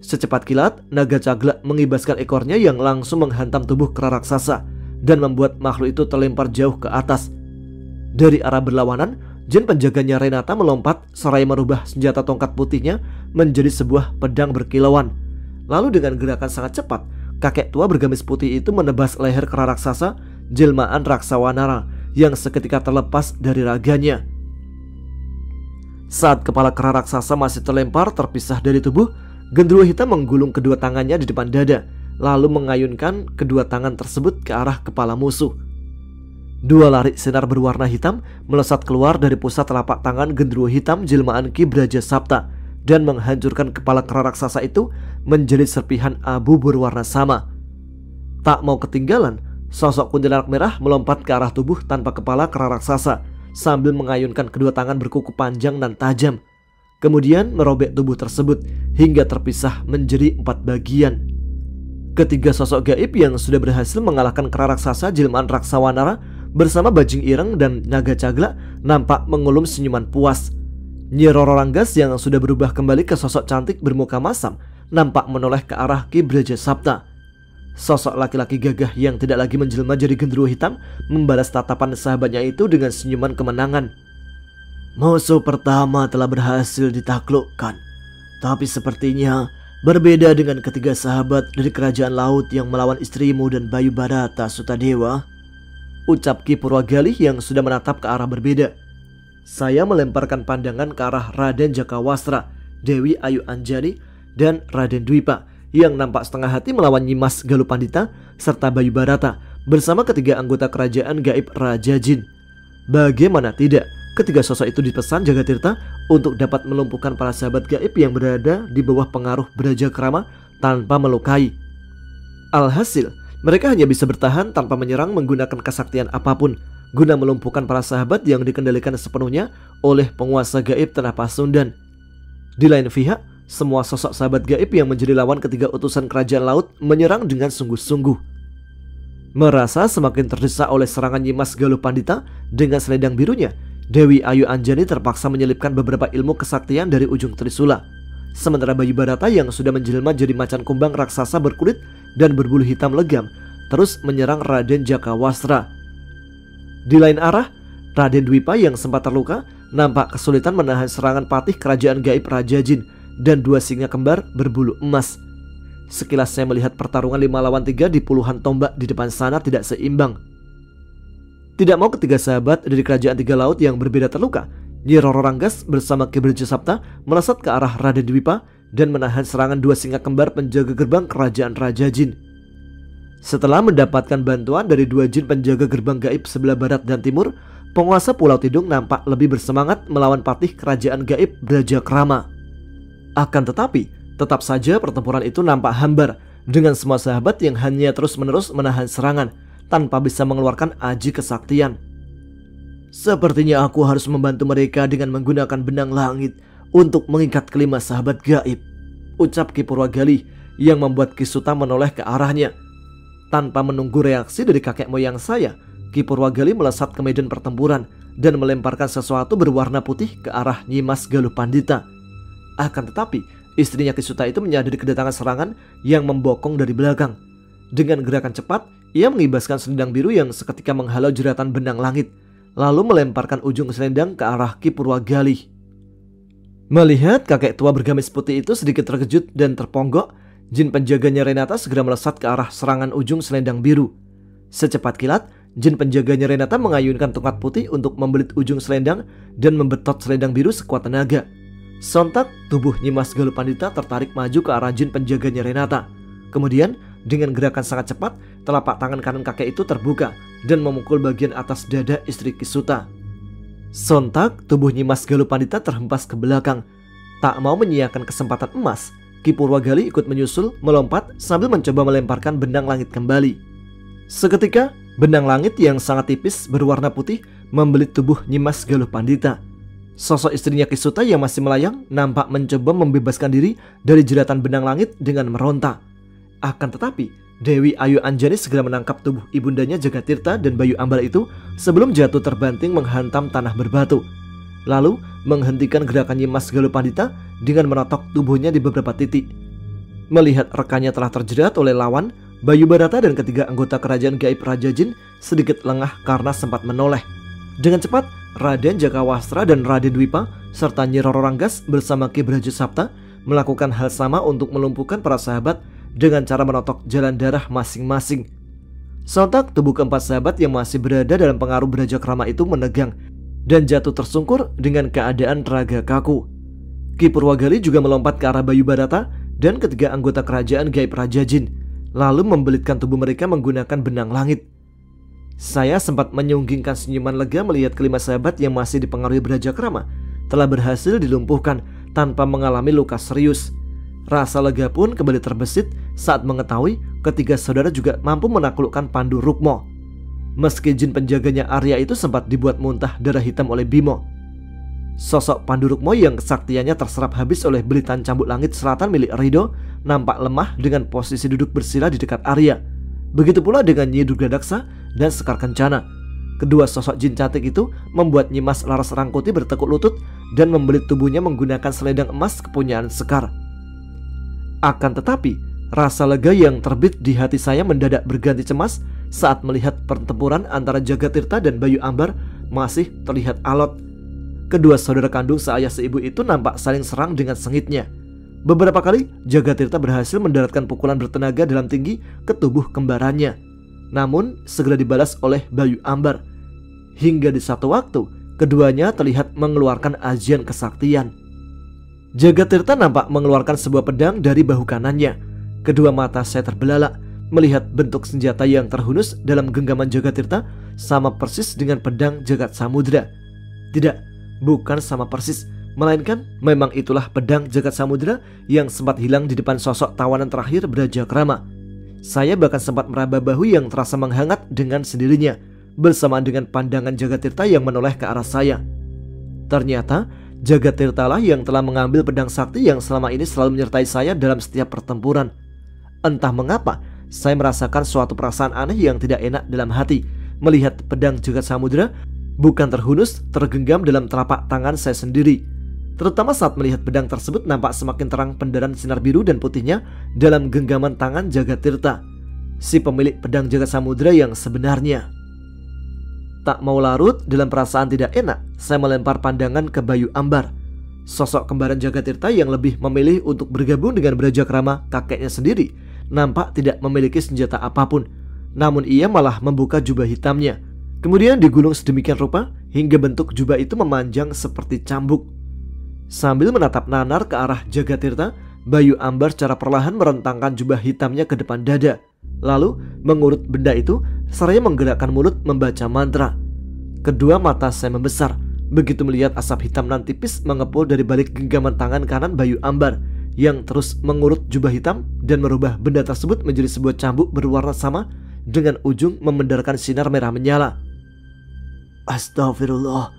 Secepat kilat, naga cagla mengibaskan ekornya yang langsung menghantam tubuh kera raksasa dan membuat makhluk itu terlempar jauh ke atas. Dari arah berlawanan, jin penjaganya Renata melompat seraya merubah senjata tongkat putihnya menjadi sebuah pedang berkilauan. Lalu dengan gerakan sangat cepat, kakek tua bergamis putih itu menebas leher kera raksasa jelmaan Raksawanara yang seketika terlepas dari raganya. Saat kepala kera raksasa masih terlempar terpisah dari tubuh, genderuwo hitam menggulung kedua tangannya di depan dada, lalu mengayunkan kedua tangan tersebut ke arah kepala musuh. Dua larik sinar berwarna hitam melesat keluar dari pusat telapak tangan genderuwo hitam jelmaan Ki Brajasapta dan menghancurkan kepala kera raksasa itu menjadi serpihan abu berwarna sama. Tak mau ketinggalan, sosok kuntilanak merah melompat ke arah tubuh tanpa kepala kera raksasa sambil mengayunkan kedua tangan berkuku panjang dan tajam. Kemudian merobek tubuh tersebut hingga terpisah menjadi 4 bagian. Ketiga sosok gaib yang sudah berhasil mengalahkan kera raksasa jelmaan Raksawanara bersama bajing ireng dan naga cagla nampak mengulum senyuman puas. Nyi Roro Renggas yang sudah berubah kembali ke sosok cantik bermuka masam nampak menoleh ke arah Ki Brajasapta. Sosok laki-laki gagah yang tidak lagi menjelma jadi genderuwo hitam membalas tatapan sahabatnya itu dengan senyuman kemenangan. Musuh pertama telah berhasil ditaklukkan, tapi sepertinya berbeda dengan ketiga sahabat dari kerajaan laut yang melawan istrimu dan Bayu Barata Sutadewa, ucap Ki Purwagalih yang sudah menatap ke arah berbeda. Saya melemparkan pandangan ke arah Raden Jakawastra, Dewi Ayu Anjani, dan Raden Dwipa yang nampak setengah hati melawan Nyimas Galupandita serta Bayu Barata bersama ketiga anggota kerajaan gaib Raja Jin. Bagaimana tidak, ketiga sosok itu dipesan Jagatirta untuk dapat melumpuhkan para sahabat gaib yang berada di bawah pengaruh Brajakrama tanpa melukai. Alhasil, mereka hanya bisa bertahan tanpa menyerang menggunakan kesaktian apapun guna melumpuhkan para sahabat yang dikendalikan sepenuhnya oleh penguasa gaib Tanah Pasundan. Di lain pihak, semua sosok sahabat gaib yang menjadi lawan ketiga utusan kerajaan laut menyerang dengan sungguh-sungguh. Merasa semakin terdesak oleh serangan Nyimas Galupandita dengan selendang birunya, Dewi Ayu Anjani terpaksa menyelipkan beberapa ilmu kesaktian dari ujung trisula. Sementara Bayu Barata yang sudah menjelma jadi macan kumbang raksasa berkulit dan berbulu hitam legam terus menyerang Raden Jakawastra. Di lain arah, Raden Dwipa yang sempat terluka nampak kesulitan menahan serangan patih kerajaan gaib Raja Jin dan dua singa kembar berbulu emas. Sekilas saya melihat pertarungan 5 lawan 3 di puluhan tombak di depan sana tidak seimbang. Tidak mau ketiga sahabat dari kerajaan tiga laut yang berbeda terluka, Nyi Roro Ranggas bersama Ki Braja Sapta melesat ke arah Raden Dwipa dan menahan serangan dua singa kembar penjaga gerbang kerajaan Raja Jin. Setelah mendapatkan bantuan dari dua jin penjaga gerbang gaib sebelah barat dan timur, penguasa Pulau Tidung nampak lebih bersemangat melawan patih kerajaan gaib Brajakrama. Akan tetapi, tetap saja pertempuran itu nampak hambar dengan semua sahabat yang hanya terus-menerus menahan serangan tanpa bisa mengeluarkan aji kesaktian. Sepertinya aku harus membantu mereka dengan menggunakan benang langit untuk mengikat kelima sahabat gaib, ucap Ki Purwagali yang membuat Ki Suta menoleh ke arahnya. Tanpa menunggu reaksi dari kakek moyang saya, Ki Purwagali melesat ke medan pertempuran dan melemparkan sesuatu berwarna putih ke arah Nyimas Galuh Pandita. Akan tetapi, istrinya Ki Suta itu menyadari kedatangan serangan yang membokong dari belakang. Dengan gerakan cepat, ia mengibaskan selendang biru yang seketika menghalau jeratan benang langit, lalu melemparkan ujung selendang ke arah Ki Purwagali. Melihat kakek tua bergamis putih itu sedikit terkejut dan terponggok, jin penjaganya Renata segera melesat ke arah serangan ujung selendang biru. Secepat kilat, jin penjaganya Renata mengayunkan tongkat putih untuk membelit ujung selendang dan membetot selendang biru sekuat tenaga. Sontak, tubuh Nyimas Galuh Pandita tertarik maju ke arah jin penjaganya Renata. Kemudian, dengan gerakan sangat cepat, telapak tangan kanan kakek itu terbuka dan memukul bagian atas dada istri Ki Suta. Sontak, tubuh Nyimas Galuh Pandita terhempas ke belakang. Tak mau menyiapkan kesempatan emas, Ki Purwagali ikut menyusul, melompat sambil mencoba melemparkan benang langit kembali. Seketika, benang langit yang sangat tipis berwarna putih membelit tubuh Nyimas Galuh Pandita. Sosok istrinya Ki Suta yang masih melayang nampak mencoba membebaskan diri dari jeratan benang langit dengan meronta. Akan tetapi, Dewi Ayu Anjani segera menangkap tubuh ibundanya Jagatirta dan Bayu Ambar itu sebelum jatuh terbanting menghantam tanah berbatu. Lalu menghentikan gerakan Nyimas Galuh Pandita dengan menotok tubuhnya di beberapa titik. Melihat rekannya telah terjerat oleh lawan, Bayu Barata dan ketiga anggota kerajaan gaib Raja Jin sedikit lengah karena sempat menoleh. Dengan cepat, Raden Jakawastra dan Raden Dwipa serta Nyi Roro Ranggas bersama Ki Braja Sapta melakukan hal sama untuk melumpuhkan para sahabat dengan cara menotok jalan darah masing-masing. Sontak, tubuh keempat sahabat yang masih berada dalam pengaruh Brajakrama itu menegang dan jatuh tersungkur dengan keadaan raga kaku. Ki Purwagali juga melompat ke arah Bayu Barata dan ketiga anggota kerajaan gaib Raja Jin, lalu membelitkan tubuh mereka menggunakan benang langit. Saya sempat menyunggingkan senyuman lega melihat kelima sahabat yang masih dipengaruhi Brajakrama telah berhasil dilumpuhkan tanpa mengalami luka serius. Rasa lega pun kembali terbesit saat mengetahui ketiga saudara juga mampu menaklukkan Pandu Rukmo. Meski jin penjaganya Arya itu sempat dibuat muntah darah hitam oleh Bimo. Sosok Pandu Rukmo yang kesaktiannya terserap habis oleh belitan cambuk langit selatan milik Rido nampak lemah dengan posisi duduk bersila di dekat Arya. Begitu pula dengan Nyi Durgadaksa dan Sekar Kencana. Kedua sosok jin cantik itu membuat Nyimas Laras Rangkuti bertekuk lutut dan membelit tubuhnya menggunakan selendang emas kepunyaan Sekar. Akan tetapi, rasa lega yang terbit di hati saya mendadak berganti cemas saat melihat pertempuran antara Jagatirta dan Bayu Ambar masih terlihat alot. Kedua saudara kandung seayah seibu itu nampak saling serang dengan sengitnya. Beberapa kali Jagatirta berhasil mendaratkan pukulan bertenaga dalam tinggi ke tubuh kembarannya, namun segera dibalas oleh Bayu Ambar. Hingga di satu waktu, keduanya terlihat mengeluarkan ajian kesaktian. Jagatirta nampak mengeluarkan sebuah pedang dari bahu kanannya. Kedua mata saya terbelalak melihat bentuk senjata yang terhunus dalam genggaman Jagatirta sama persis dengan pedang Jagat Samudra. Tidak, bukan sama persis, melainkan memang itulah pedang Jagat Samudra yang sempat hilang di depan sosok tawanan terakhir Brajakrama. Saya bahkan sempat meraba bahu yang terasa menghangat dengan sendirinya bersamaan dengan pandangan Jagatirta yang menoleh ke arah saya. Ternyata Jagatirta lah yang telah mengambil pedang sakti yang selama ini selalu menyertai saya dalam setiap pertempuran. Entah mengapa, saya merasakan suatu perasaan aneh yang tidak enak dalam hati melihat pedang Jagat Samudra bukan terhunus, tergenggam dalam telapak tangan saya sendiri. Terutama saat melihat pedang tersebut nampak semakin terang pendaran sinar biru dan putihnya dalam genggaman tangan Jagatirta, si pemilik pedang jagat samudra yang sebenarnya. Tak mau larut dalam perasaan tidak enak, saya melempar pandangan ke Bayu Ambar, sosok kembaran Jagatirta yang lebih memilih untuk bergabung dengan Brajakrama kakeknya sendiri. Nampak tidak memiliki senjata apapun, namun ia malah membuka jubah hitamnya, kemudian digulung sedemikian rupa hingga bentuk jubah itu memanjang seperti cambuk. Sambil menatap nanar ke arah Jagatirta, Bayu Ambar secara perlahan merentangkan jubah hitamnya ke depan dada, lalu mengurut benda itu seraya menggerakkan mulut membaca mantra. Kedua mata saya membesar begitu melihat asap hitam nan tipis mengepul dari balik genggaman tangan kanan Bayu Ambar yang terus mengurut jubah hitam dan merubah benda tersebut menjadi sebuah cambuk berwarna sama dengan ujung memendarkan sinar merah menyala. Astagfirullah,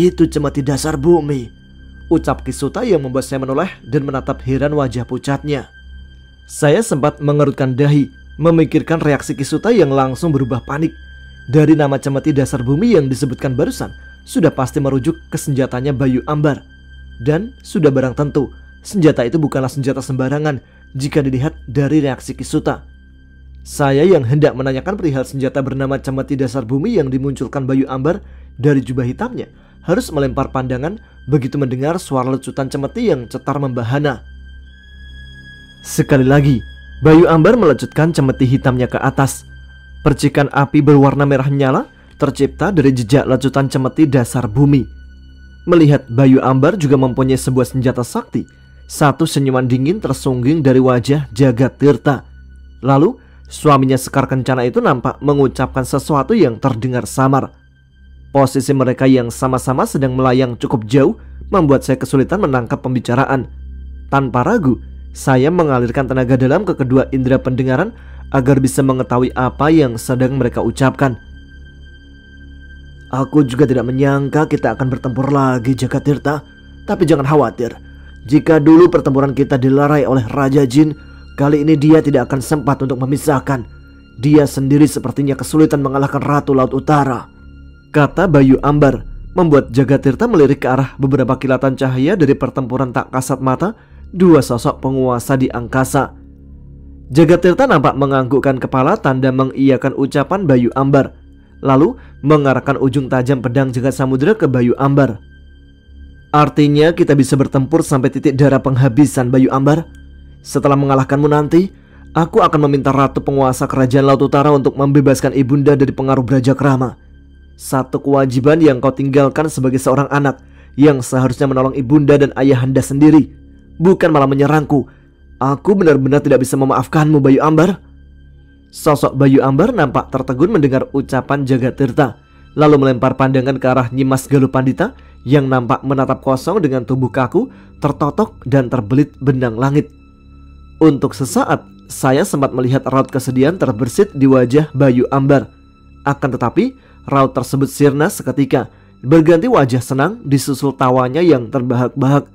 itu cemeti dasar bumi, ucap Kisuta yang membuat saya menoleh dan menatap heran wajah pucatnya. Saya sempat mengerutkan dahi, memikirkan reaksi Kisuta yang langsung berubah panik. Dari nama cemeti dasar bumi yang disebutkan barusan, sudah pasti merujuk ke senjatanya Bayu Ambar. Dan sudah barang tentu, senjata itu bukanlah senjata sembarangan jika dilihat dari reaksi Kisuta. Saya yang hendak menanyakan perihal senjata bernama cemeti dasar bumi yang dimunculkan Bayu Ambar dari jubah hitamnya, harus melempar pandangan begitu mendengar suara lecutan cemeti yang cetar membahana. Sekali lagi, Bayu Ambar melecutkan cemeti hitamnya ke atas. Percikan api berwarna merah menyala tercipta dari jejak lecutan cemeti dasar bumi. Melihat Bayu Ambar juga mempunyai sebuah senjata sakti, satu senyuman dingin tersungging dari wajah Jagatirta. Lalu suaminya Sekar Kencana itu nampak mengucapkan sesuatu yang terdengar samar. Posisi mereka yang sama-sama sedang melayang cukup jauh membuat saya kesulitan menangkap pembicaraan. Tanpa ragu, saya mengalirkan tenaga dalam ke kedua indera pendengaran agar bisa mengetahui apa yang sedang mereka ucapkan. Aku juga tidak menyangka kita akan bertempur lagi, Jagatirta. Tapi jangan khawatir, jika dulu pertempuran kita dilarai oleh Raja Jin, kali ini dia tidak akan sempat untuk memisahkan. Dia sendiri sepertinya kesulitan mengalahkan Ratu Laut Utara, kata Bayu Ambar, membuat Jagatirta melirik ke arah beberapa kilatan cahaya dari pertempuran tak kasat mata dua sosok penguasa di angkasa. Jagatirta nampak menganggukkan kepala tanda mengiyakan ucapan Bayu Ambar, lalu mengarahkan ujung tajam pedang jagat samudra ke Bayu Ambar. Artinya kita bisa bertempur sampai titik darah penghabisan, Bayu Ambar. Setelah mengalahkanmu nanti, aku akan meminta Ratu Penguasa Kerajaan Laut Utara untuk membebaskan ibunda dari pengaruh Brajakrama. Satu kewajiban yang kau tinggalkan sebagai seorang anak yang seharusnya menolong ibunda dan ayahanda sendiri, bukan malah menyerangku. Aku benar-benar tidak bisa memaafkanmu, Bayu Ambar. Sosok Bayu Ambar nampak tertegun mendengar ucapan Jagatirta, lalu melempar pandangan ke arah Nyimas Galupandita yang nampak menatap kosong dengan tubuh kaku, tertotok dan terbelit benang langit. Untuk sesaat, saya sempat melihat raut kesedihan terbersit di wajah Bayu Ambar. Akan tetapi, raut tersebut sirna seketika, berganti wajah senang disusul tawanya yang terbahak-bahak.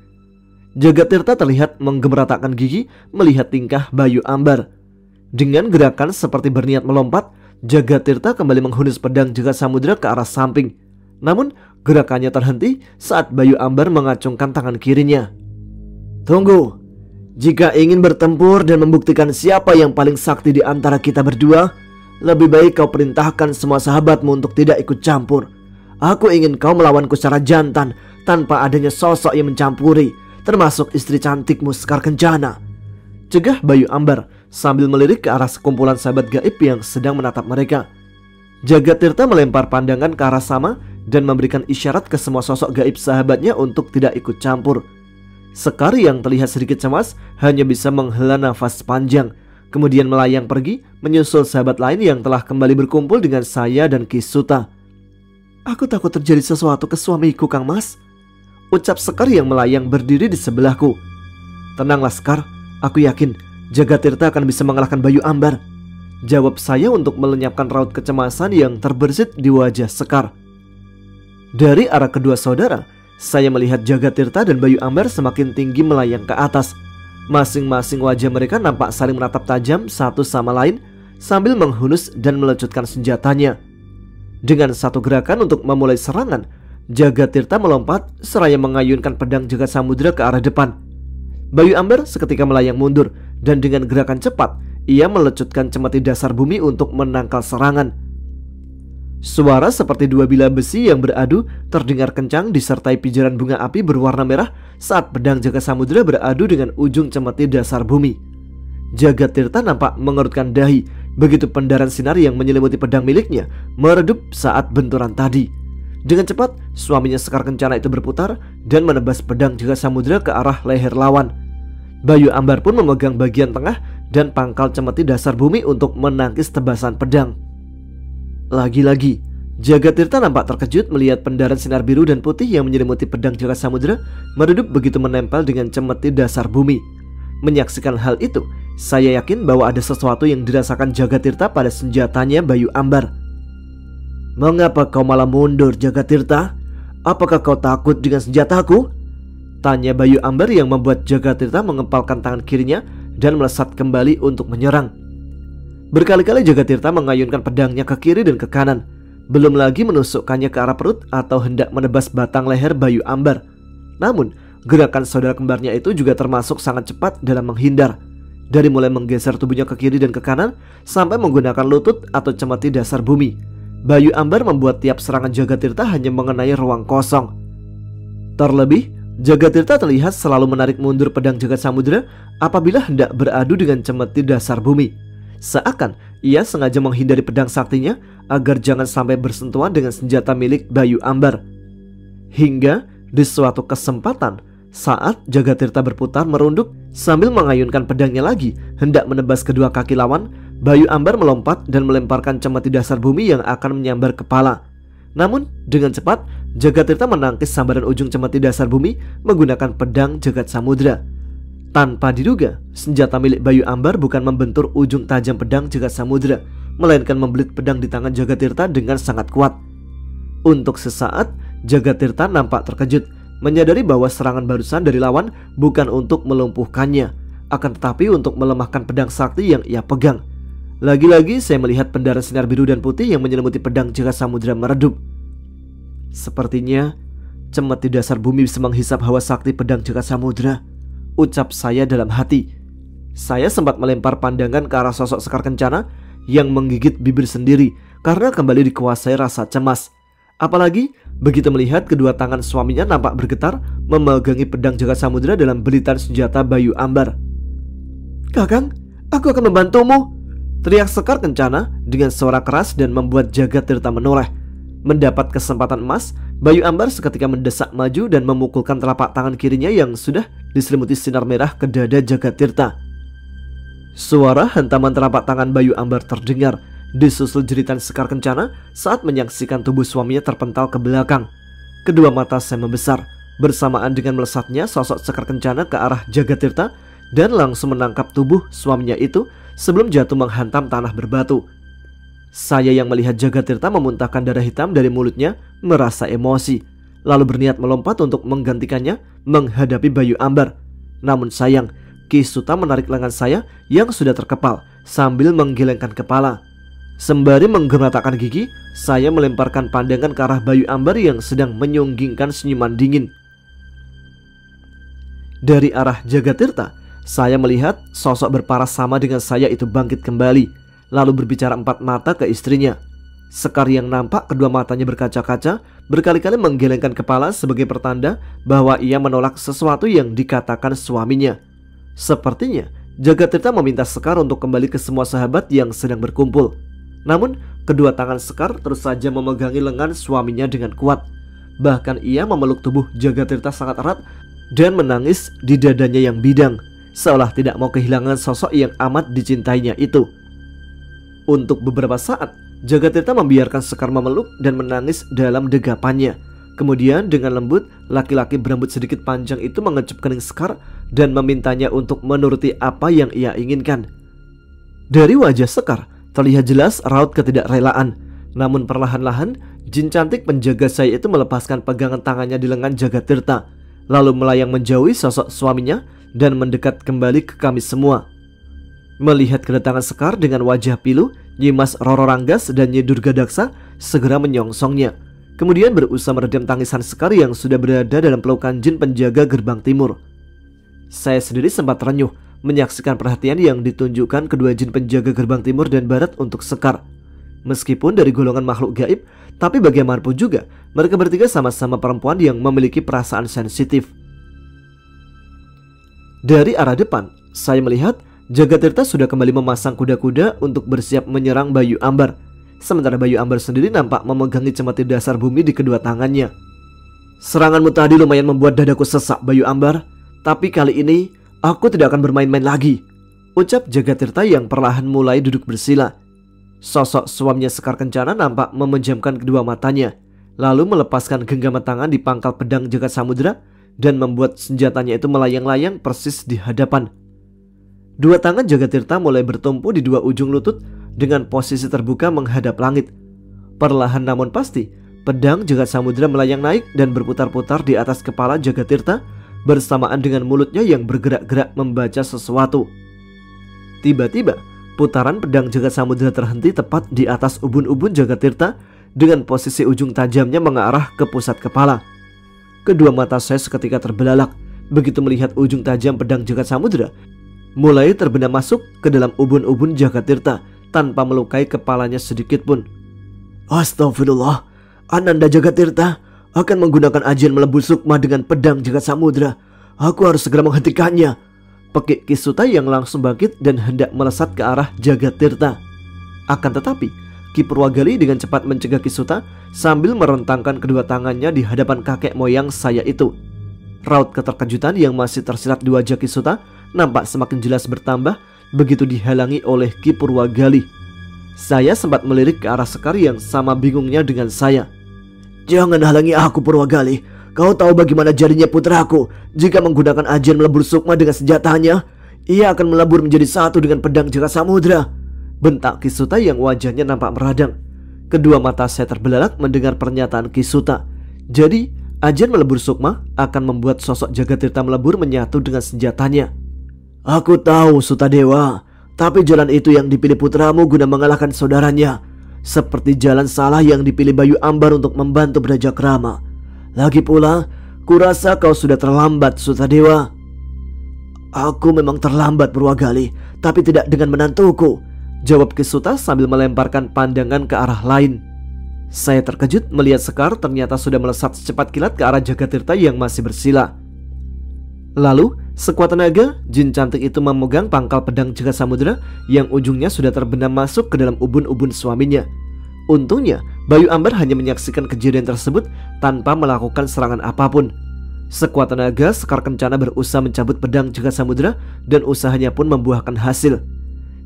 Jagatirta terlihat menggemeretakkan gigi melihat tingkah Bayu Ambar. Dengan gerakan seperti berniat melompat, Jagatirta kembali menghunus pedang jagat samudra ke arah samping. Namun gerakannya terhenti saat Bayu Ambar mengacungkan tangan kirinya. Tunggu, jika ingin bertempur dan membuktikan siapa yang paling sakti di antara kita berdua, lebih baik kau perintahkan semua sahabatmu untuk tidak ikut campur. Aku ingin kau melawanku secara jantan tanpa adanya sosok yang mencampuri, termasuk istri cantikmu Sekar Kencana, cegah Bayu Ambar sambil melirik ke arah sekumpulan sahabat gaib yang sedang menatap mereka. Jagatirta melempar pandangan ke arah sama dan memberikan isyarat ke semua sosok gaib sahabatnya untuk tidak ikut campur. Sekar yang terlihat sedikit cemas hanya bisa menghela nafas panjang, kemudian melayang pergi menyusul sahabat lain yang telah kembali berkumpul dengan saya dan Kisuta. Aku takut terjadi sesuatu ke suamiku, Kang Mas, ucap Sekar yang melayang berdiri di sebelahku. Tenanglah Sekar, aku yakin Jagatirta akan bisa mengalahkan Bayu Ambar, jawab saya untuk melenyapkan raut kecemasan yang terbersit di wajah Sekar. Dari arah kedua saudara, saya melihat Jagatirta dan Bayu Ambar semakin tinggi melayang ke atas. Masing-masing wajah mereka nampak saling menatap tajam satu sama lain sambil menghunus dan melecutkan senjatanya. Dengan satu gerakan untuk memulai serangan, Jagatirta melompat seraya mengayunkan pedang Jagat Samudra ke arah depan. Bayu Ambar seketika melayang mundur dan dengan gerakan cepat ia melecutkan cemeti dasar bumi untuk menangkal serangan. Suara seperti dua bilah besi yang beradu terdengar kencang disertai pijaran bunga api berwarna merah saat pedang Jagat Samudra beradu dengan ujung cemeti dasar bumi. Jagatirta nampak mengerutkan dahi begitu pendaran sinar yang menyelimuti pedang miliknya meredup saat benturan tadi. Dengan cepat, suaminya Sekar Kencana itu berputar dan menebas pedang Jagat Samudra ke arah leher lawan. Bayu Ambar pun memegang bagian tengah dan pangkal cemeti dasar bumi untuk menangkis tebasan pedang. Lagi-lagi, Jagatirta nampak terkejut melihat pendaran sinar biru dan putih yang menyelimuti pedang Jagat Samudra meredup begitu menempel dengan cemeti dasar bumi. Menyaksikan hal itu, saya yakin bahwa ada sesuatu yang dirasakan Jagatirta pada senjatanya Bayu Ambar. "Mengapa kau malah mundur, Jagatirta? Apakah kau takut dengan senjataku?" tanya Bayu Ambar yang membuat Jagatirta mengepalkan tangan kirinya dan melesat kembali untuk menyerang. Berkali-kali Jagatirta mengayunkan pedangnya ke kiri dan ke kanan, belum lagi menusukkannya ke arah perut atau hendak menebas batang leher Bayu Ambar. Namun, gerakan saudara kembarnya itu juga termasuk sangat cepat dalam menghindar. Dari mulai menggeser tubuhnya ke kiri dan ke kanan sampai menggunakan lutut atau cemeti dasar bumi, Bayu Ambar membuat tiap serangan Jagatirta hanya mengenai ruang kosong. Terlebih, Jagatirta terlihat selalu menarik mundur pedang Jagat Samudra apabila hendak beradu dengan cemeti dasar bumi. Seakan ia sengaja menghindari pedang saktinya agar jangan sampai bersentuhan dengan senjata milik Bayu Ambar. Hingga di suatu kesempatan, saat Jagatirta berputar merunduk sambil mengayunkan pedangnya lagi hendak menebas kedua kaki lawan, Bayu Ambar melompat dan melemparkan cemeti dasar bumi yang akan menyambar kepala. Namun dengan cepat Jagatirta menangkis sambaran ujung cemeti dasar bumi menggunakan pedang Jagat Samudra. Tanpa diduga, senjata milik Bayu Ambar bukan membentur ujung tajam pedang Jagat Samudra, melainkan membelit pedang di tangan Jagatirta dengan sangat kuat. Untuk sesaat, Jagatirta nampak terkejut, menyadari bahwa serangan barusan dari lawan bukan untuk melumpuhkannya, akan tetapi untuk melemahkan pedang sakti yang ia pegang. Lagi-lagi saya melihat pendaran sinar biru dan putih yang menyelimuti pedang Jagat Samudra meredup. Sepertinya cemeti dasar bumi bisa menghisap hawa sakti pedang Jagat Samudra, ucap saya dalam hati. Saya sempat melempar pandangan ke arah sosok Sekar Kencana yang menggigit bibir sendiri karena kembali dikuasai rasa cemas. Apalagi begitu melihat kedua tangan suaminya nampak bergetar memegangi pedang Jagat Samudra dalam belitan senjata Bayu Ambar. "Kakang, aku akan membantumu!" teriak Sekar Kencana dengan suara keras dan membuat Jagatirta menoleh. Mendapat kesempatan emas, Bayu Ambar seketika mendesak maju dan memukulkan telapak tangan kirinya yang sudah diselimuti sinar merah ke dada Jagatirta. Suara hantaman telapak tangan Bayu Ambar terdengar, disusul jeritan Sekar Kencana saat menyaksikan tubuh suaminya terpental ke belakang. Kedua mata saya membesar, bersamaan dengan melesatnya sosok Sekar Kencana ke arah Jagatirta dan langsung menangkap tubuh suaminya itu sebelum jatuh menghantam tanah berbatu. Saya yang melihat Jagatirta memuntahkan darah hitam dari mulutnya merasa emosi, lalu berniat melompat untuk menggantikannya menghadapi Bayu Ambar. Namun sayang, Ki Suta menarik lengan saya yang sudah terkepal sambil menggelengkan kepala. Sembari menggemetarkan gigi, saya melemparkan pandangan ke arah Bayu Ambar yang sedang menyunggingkan senyuman dingin. Dari arah Jagatirta, saya melihat sosok berparas sama dengan saya itu bangkit kembali, lalu berbicara empat mata ke istrinya. Sekar yang nampak kedua matanya berkaca-kaca berkali-kali menggelengkan kepala sebagai pertanda bahwa ia menolak sesuatu yang dikatakan suaminya. Sepertinya Jagatirta meminta Sekar untuk kembali ke semua sahabat yang sedang berkumpul. Namun kedua tangan Sekar terus saja memegangi lengan suaminya dengan kuat. Bahkan ia memeluk tubuh Jagatirta sangat erat dan menangis di dadanya yang bidang, seolah tidak mau kehilangan sosok yang amat dicintainya itu. Untuk beberapa saat Jagatirta membiarkan Sekar memeluk dan menangis dalam degapannya. Kemudian dengan lembut, laki-laki berambut sedikit panjang itu mengecup kening Sekar dan memintanya untuk menuruti apa yang ia inginkan. Dari wajah Sekar terlihat jelas raut ketidakrelaan. Namun perlahan-lahan jin cantik penjaga saya itu melepaskan pegangan tangannya di lengan Jagatirta, lalu melayang menjauhi sosok suaminya dan mendekat kembali ke kami semua. Melihat kedatangan Sekar dengan wajah pilu, Nyimas Roro Ranggas dan Nyi Durga Daksa, segera menyongsongnya. Kemudian berusaha meredam tangisan Sekar yang sudah berada dalam pelukan jin penjaga gerbang timur. Saya sendiri sempat terenyuh menyaksikan perhatian yang ditunjukkan kedua jin penjaga gerbang timur dan barat untuk Sekar. Meskipun dari golongan makhluk gaib, tapi bagaimanapun juga mereka bertiga sama-sama perempuan yang memiliki perasaan sensitif. Dari arah depan, saya melihat Jagatirta sudah kembali memasang kuda-kuda untuk bersiap menyerang Bayu Ambar. Sementara Bayu Ambar sendiri nampak memegangi cemeti dasar bumi di kedua tangannya. "Seranganmu tadi lumayan membuat dadaku sesak, Bayu Ambar. Tapi kali ini aku tidak akan bermain-main lagi," ucap Jagatirta yang perlahan mulai duduk bersila. Sosok suaminya Sekar Kencana nampak memejamkan kedua matanya, lalu melepaskan genggaman tangan di pangkal pedang Jagat Samudra dan membuat senjatanya itu melayang-layang persis di hadapan. Dua tangan Jagatirta mulai bertumpu di dua ujung lutut dengan posisi terbuka menghadap langit. Perlahan namun pasti, pedang Jagat Samudra melayang naik dan berputar-putar di atas kepala Jagatirta bersamaan dengan mulutnya yang bergerak-gerak membaca sesuatu. Tiba-tiba, putaran pedang Jagat Samudra terhenti tepat di atas ubun-ubun Jagatirta dengan posisi ujung tajamnya mengarah ke pusat kepala. Kedua mata saya seketika terbelalak begitu melihat ujung tajam pedang Jagat Samudra mulai terbenam masuk ke dalam ubun-ubun Jagatirta tanpa melukai kepalanya sedikit pun. "Astagfirullah, Ananda Jagatirta akan menggunakan ajian melebur sukma dengan pedang Jagat Samudra. Aku harus segera menghentikannya," pekik Kisuta yang langsung bangkit dan hendak melesat ke arah Jagatirta. Akan tetapi Ki Purwagali dengan cepat mencegah Kisuta sambil merentangkan kedua tangannya di hadapan kakek moyang saya itu. Raut keterkejutan yang masih tersirat di wajah Kisuta nampak semakin jelas bertambah begitu dihalangi oleh Ki Purwagali. Saya sempat melirik ke arah Sekar yang sama bingungnya dengan saya. "Jangan halangi aku, Purwagali. Kau tahu bagaimana jadinya putraku jika menggunakan ajian melebur sukma dengan senjatanya. Ia akan melebur menjadi satu dengan pedang Jagat Samudra," bentak Kisuta yang wajahnya nampak meradang. Kedua mata saya terbelalak mendengar pernyataan Kisuta. Jadi ajian melebur sukma akan membuat sosok Jagatirta melebur menyatu dengan senjatanya. "Aku tahu, Sutadewa, tapi jalan itu yang dipilih putramu guna mengalahkan saudaranya. Seperti jalan salah yang dipilih Bayu Ambar untuk membantu Brajakrama. Lagi pula, kurasa kau sudah terlambat, Sutadewa." "Aku memang terlambat, Purwagali, tapi tidak dengan menantuku," jawab Kisuta sambil melemparkan pandangan ke arah lain. Saya terkejut melihat Sekar ternyata sudah melesat secepat kilat ke arah Jagatirta yang masih bersila. Lalu sekuat tenaga, jin cantik itu memegang pangkal pedang Jagat Samudra yang ujungnya sudah terbenam masuk ke dalam ubun-ubun suaminya. Untungnya Bayu Ambar hanya menyaksikan kejadian tersebut tanpa melakukan serangan apapun. Sekuat tenaga Sekar Kencana berusaha mencabut pedang Jagat Samudra dan usahanya pun membuahkan hasil.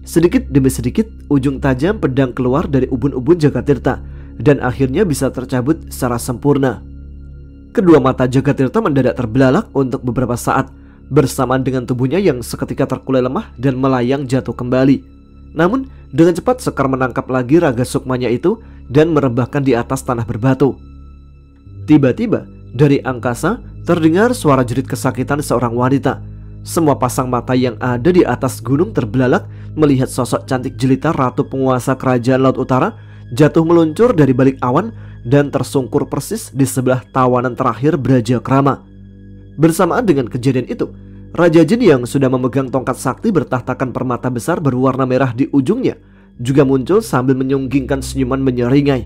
Sedikit demi sedikit ujung tajam pedang keluar dari ubun-ubun Jagatirta dan akhirnya bisa tercabut secara sempurna. Kedua mata Jagatirta mendadak terbelalak untuk beberapa saat bersamaan dengan tubuhnya yang seketika terkulai lemah dan melayang jatuh kembali. Namun dengan cepat Sekar menangkap lagi raga sukmanya itu dan merebahkan di atas tanah berbatu. Tiba-tiba dari angkasa terdengar suara jerit kesakitan seorang wanita. Semua pasang mata yang ada di atas gunung terbelalak melihat sosok cantik jelita ratu penguasa kerajaan Laut Utara jatuh meluncur dari balik awan dan tersungkur persis di sebelah tawanan terakhir Brajakrama. Bersamaan dengan kejadian itu, Raja Jin yang sudah memegang tongkat sakti bertahtakan permata besar berwarna merah di ujungnya juga muncul sambil menyunggingkan senyuman menyeringai.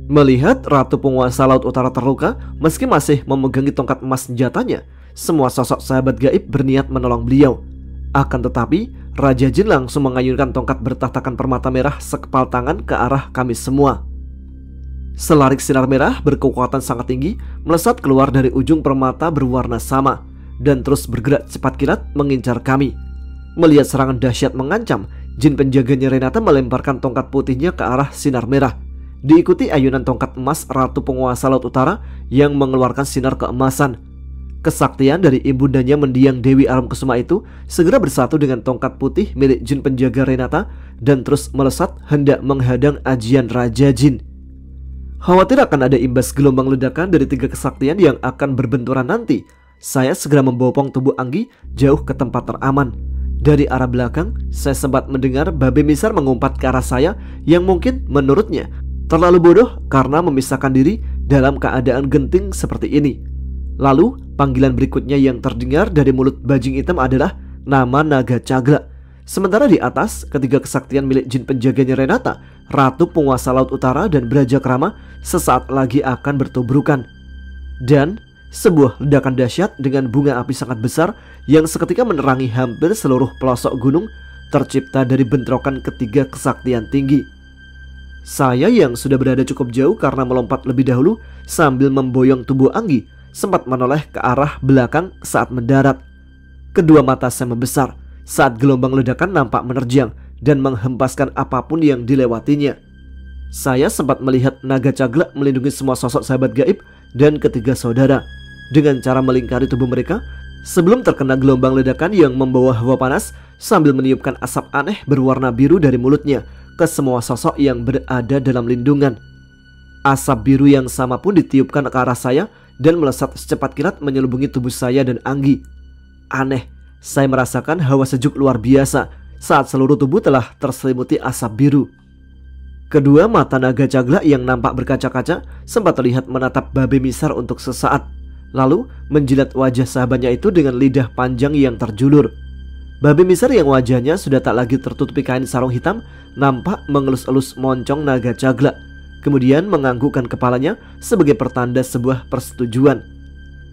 Melihat ratu penguasa Laut Utara terluka meski masih memegangi tongkat emas senjatanya, semua sosok sahabat gaib berniat menolong beliau. Akan tetapi Raja Jin langsung mengayunkan tongkat bertahtakan permata merah sekepal tangan ke arah kami semua. Selarik sinar merah berkekuatan sangat tinggi melesat keluar dari ujung permata berwarna sama dan terus bergerak cepat kilat mengincar kami. Melihat serangan dahsyat mengancam, jin penjaganya Renata melemparkan tongkat putihnya ke arah sinar merah, diikuti ayunan tongkat emas ratu penguasa Laut Utara yang mengeluarkan sinar keemasan. Kesaktian dari ibundanya mendiang Dewi Arum Kusuma itu segera bersatu dengan tongkat putih milik jin penjaga Renata dan terus melesat hendak menghadang ajian Raja Jin. Khawatir akan ada imbas gelombang ledakan dari tiga kesaktian yang akan berbenturan nanti, saya segera membopong tubuh Anggi jauh ke tempat teraman. Dari arah belakang, saya sempat mendengar Babe Misar mengumpat ke arah saya yang mungkin menurutnya Terlalu bodoh karena memisahkan diri dalam keadaan genting seperti ini. Lalu panggilan berikutnya yang terdengar dari mulut bajing hitam adalah nama Naga Cagla. Sementara di atas, ketiga kesaktian milik jin penjaganya Renata, Ratu Penguasa Laut Utara dan Brajakrama sesaat lagi akan bertubrukan. Dan sebuah ledakan dahsyat dengan bunga api sangat besar yang seketika menerangi hampir seluruh pelosok gunung tercipta dari bentrokan ketiga kesaktian tinggi. Saya yang sudah berada cukup jauh karena melompat lebih dahulu sambil memboyong tubuh Anggi sempat menoleh ke arah belakang saat mendarat. Kedua mata saya membesar saat gelombang ledakan nampak menerjang dan menghempaskan apapun yang dilewatinya. Saya sempat melihat Naga Cagla melindungi semua sosok sahabat gaib dan ketiga saudara dengan cara melingkari tubuh mereka sebelum terkena gelombang ledakan yang membawa hawa panas sambil meniupkan asap aneh berwarna biru dari mulutnya ke semua sosok yang berada dalam lindungan. Asap biru yang sama pun ditiupkan ke arah saya dan melesat secepat kilat menyelubungi tubuh saya dan Anggi. Aneh, saya merasakan hawa sejuk luar biasa saat seluruh tubuh telah terselimuti asap biru. Kedua mata Naga Cagla yang nampak berkaca-kaca sempat terlihat menatap Babe Misar untuk sesaat, lalu menjilat wajah sahabatnya itu dengan lidah panjang yang terjulur. Babe Misar yang wajahnya sudah tak lagi tertutupi kain sarung hitam nampak mengelus-elus moncong Naga Cagla, kemudian menganggukkan kepalanya sebagai pertanda sebuah persetujuan.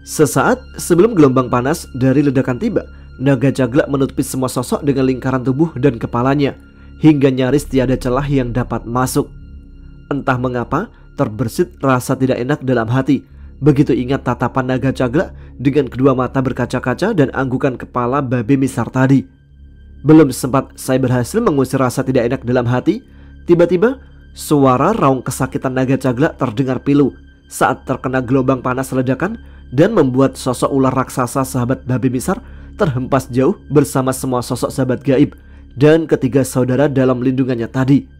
Sesaat sebelum gelombang panas dari ledakan tiba, Naga Cagla menutupi semua sosok dengan lingkaran tubuh dan kepalanya hingga nyaris tiada celah yang dapat masuk. Entah mengapa terbersit rasa tidak enak dalam hati begitu ingat tatapan Naga Cagla dengan kedua mata berkaca-kaca dan anggukan kepala Babe Misar tadi. Belum sempat saya berhasil mengusir rasa tidak enak dalam hati, tiba-tiba suara raung kesakitan Naga Cagla terdengar pilu saat terkena gelombang panas ledakan dan membuat sosok ular raksasa sahabat Babe Misar terhempas jauh bersama semua sosok sahabat gaib dan ketiga saudara dalam lindungannya tadi.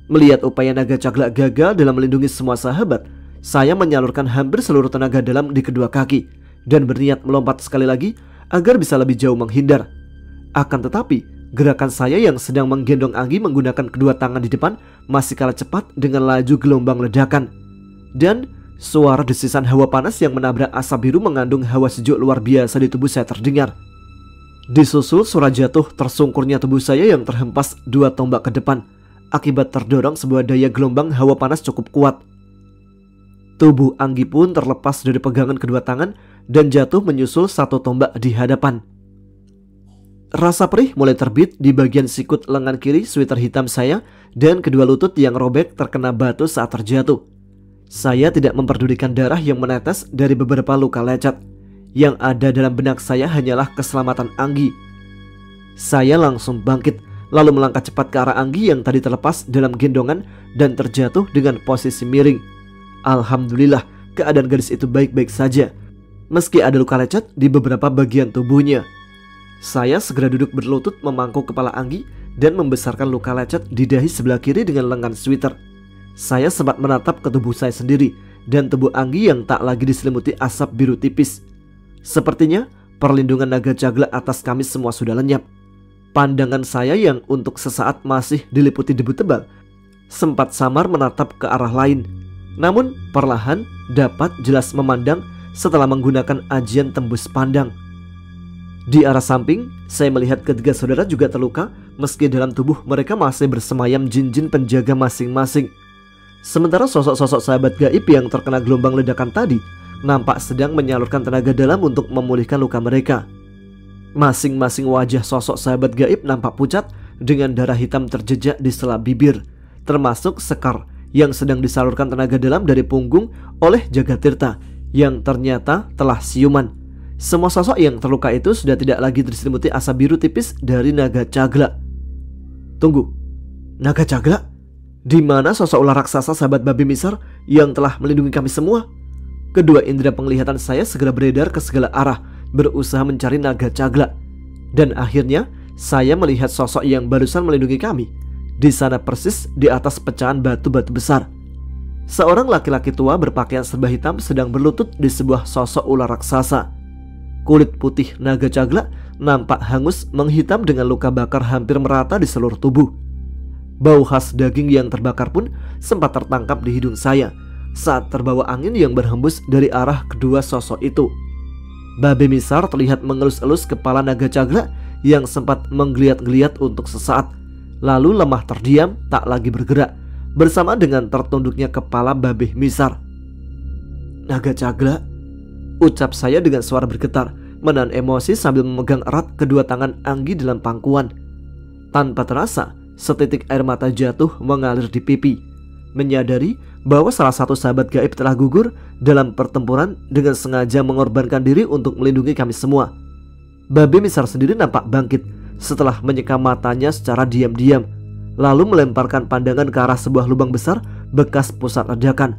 Melihat upaya Naga Cagla gagal dalam melindungi semua sahabat, saya menyalurkan hampir seluruh tenaga dalam di kedua kaki dan berniat melompat sekali lagi agar bisa lebih jauh menghindar. Akan tetapi, gerakan saya yang sedang menggendong Anggi menggunakan kedua tangan di depan masih kalah cepat dengan laju gelombang ledakan. Dan suara desisan hawa panas yang menabrak asap biru mengandung hawa sejuk luar biasa di tubuh saya terdengar. Disusul suara jatuh tersungkurnya tubuh saya yang terhempas dua tombak ke depan akibat terdorong sebuah daya gelombang hawa panas cukup kuat. Tubuh Anggi pun terlepas dari pegangan kedua tangan dan jatuh menyusul satu tombak di hadapan. Rasa perih mulai terbit di bagian sikut lengan kiri sweater hitam saya dan kedua lutut yang robek terkena batu saat terjatuh. Saya tidak memperdulikan darah yang menetes dari beberapa luka lecet. Yang ada dalam benak saya hanyalah keselamatan Anggi. Saya langsung bangkit lalu melangkah cepat ke arah Anggi yang tadi terlepas dalam gendongan dan terjatuh dengan posisi miring. Alhamdulillah, keadaan gadis itu baik-baik saja, meski ada luka lecet di beberapa bagian tubuhnya. Saya segera duduk berlutut memangku kepala Anggi dan membesarkan luka lecet di dahi sebelah kiri dengan lengan sweater. Saya sempat menatap ke tubuh saya sendiri dan tubuh Anggi yang tak lagi diselimuti asap biru tipis. Sepertinya perlindungan Naga Cagla atas kami semua sudah lenyap. Pandangan saya yang untuk sesaat masih diliputi debu tebal sempat samar menatap ke arah lain, namun perlahan dapat jelas memandang setelah menggunakan ajian tembus pandang. Di arah samping, saya melihat ketiga saudara juga terluka meski dalam tubuh mereka masih bersemayam jin-jin penjaga masing-masing. Sementara sosok-sosok sahabat gaib yang terkena gelombang ledakan tadi nampak sedang menyalurkan tenaga dalam untuk memulihkan luka mereka. Masing-masing wajah sosok sahabat gaib nampak pucat dengan darah hitam terjejak di sela bibir, termasuk Sekar yang sedang disalurkan tenaga dalam dari punggung oleh Jagatirta yang ternyata telah siuman. Semua sosok yang terluka itu sudah tidak lagi diselimuti asap biru tipis dari Naga Cagla. Tunggu, Naga Cagla? Di mana sosok ular raksasa sahabat Babe Misar yang telah melindungi kami semua? Kedua indera penglihatan saya segera beredar ke segala arah, berusaha mencari Naga Cagla. Dan akhirnya saya melihat sosok yang barusan melindungi kami di sana persis di atas pecahan batu-batu besar. Seorang laki-laki tua berpakaian serba hitam sedang berlutut di sebuah sosok ular raksasa. Kulit putih Naga Cagla nampak hangus menghitam dengan luka bakar hampir merata di seluruh tubuh. Bau khas daging yang terbakar pun sempat tertangkap di hidung saya saat terbawa angin yang berhembus dari arah kedua sosok itu. Babe Misar terlihat mengelus-elus kepala naga Cagla yang sempat menggeliat-geliat untuk sesaat, lalu lemah terdiam tak lagi bergerak bersama dengan tertunduknya kepala Babe Misar. "Naga Cagla," ucap saya dengan suara bergetar, menahan emosi sambil memegang erat kedua tangan Anggi dalam pangkuan. Tanpa terasa, setitik air mata jatuh mengalir di pipi, menyadari bahwa salah satu sahabat gaib telah gugur dalam pertempuran dengan sengaja mengorbankan diri untuk melindungi kami semua. Babe Misar sendiri nampak bangkit setelah menyeka matanya secara diam-diam, lalu melemparkan pandangan ke arah sebuah lubang besar bekas pusat ledakan.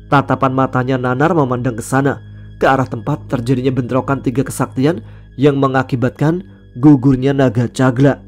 Tatapan matanya nanar memandang ke sana, ke arah tempat terjadinya bentrokan 3 kesaktian yang mengakibatkan gugurnya naga Cagla.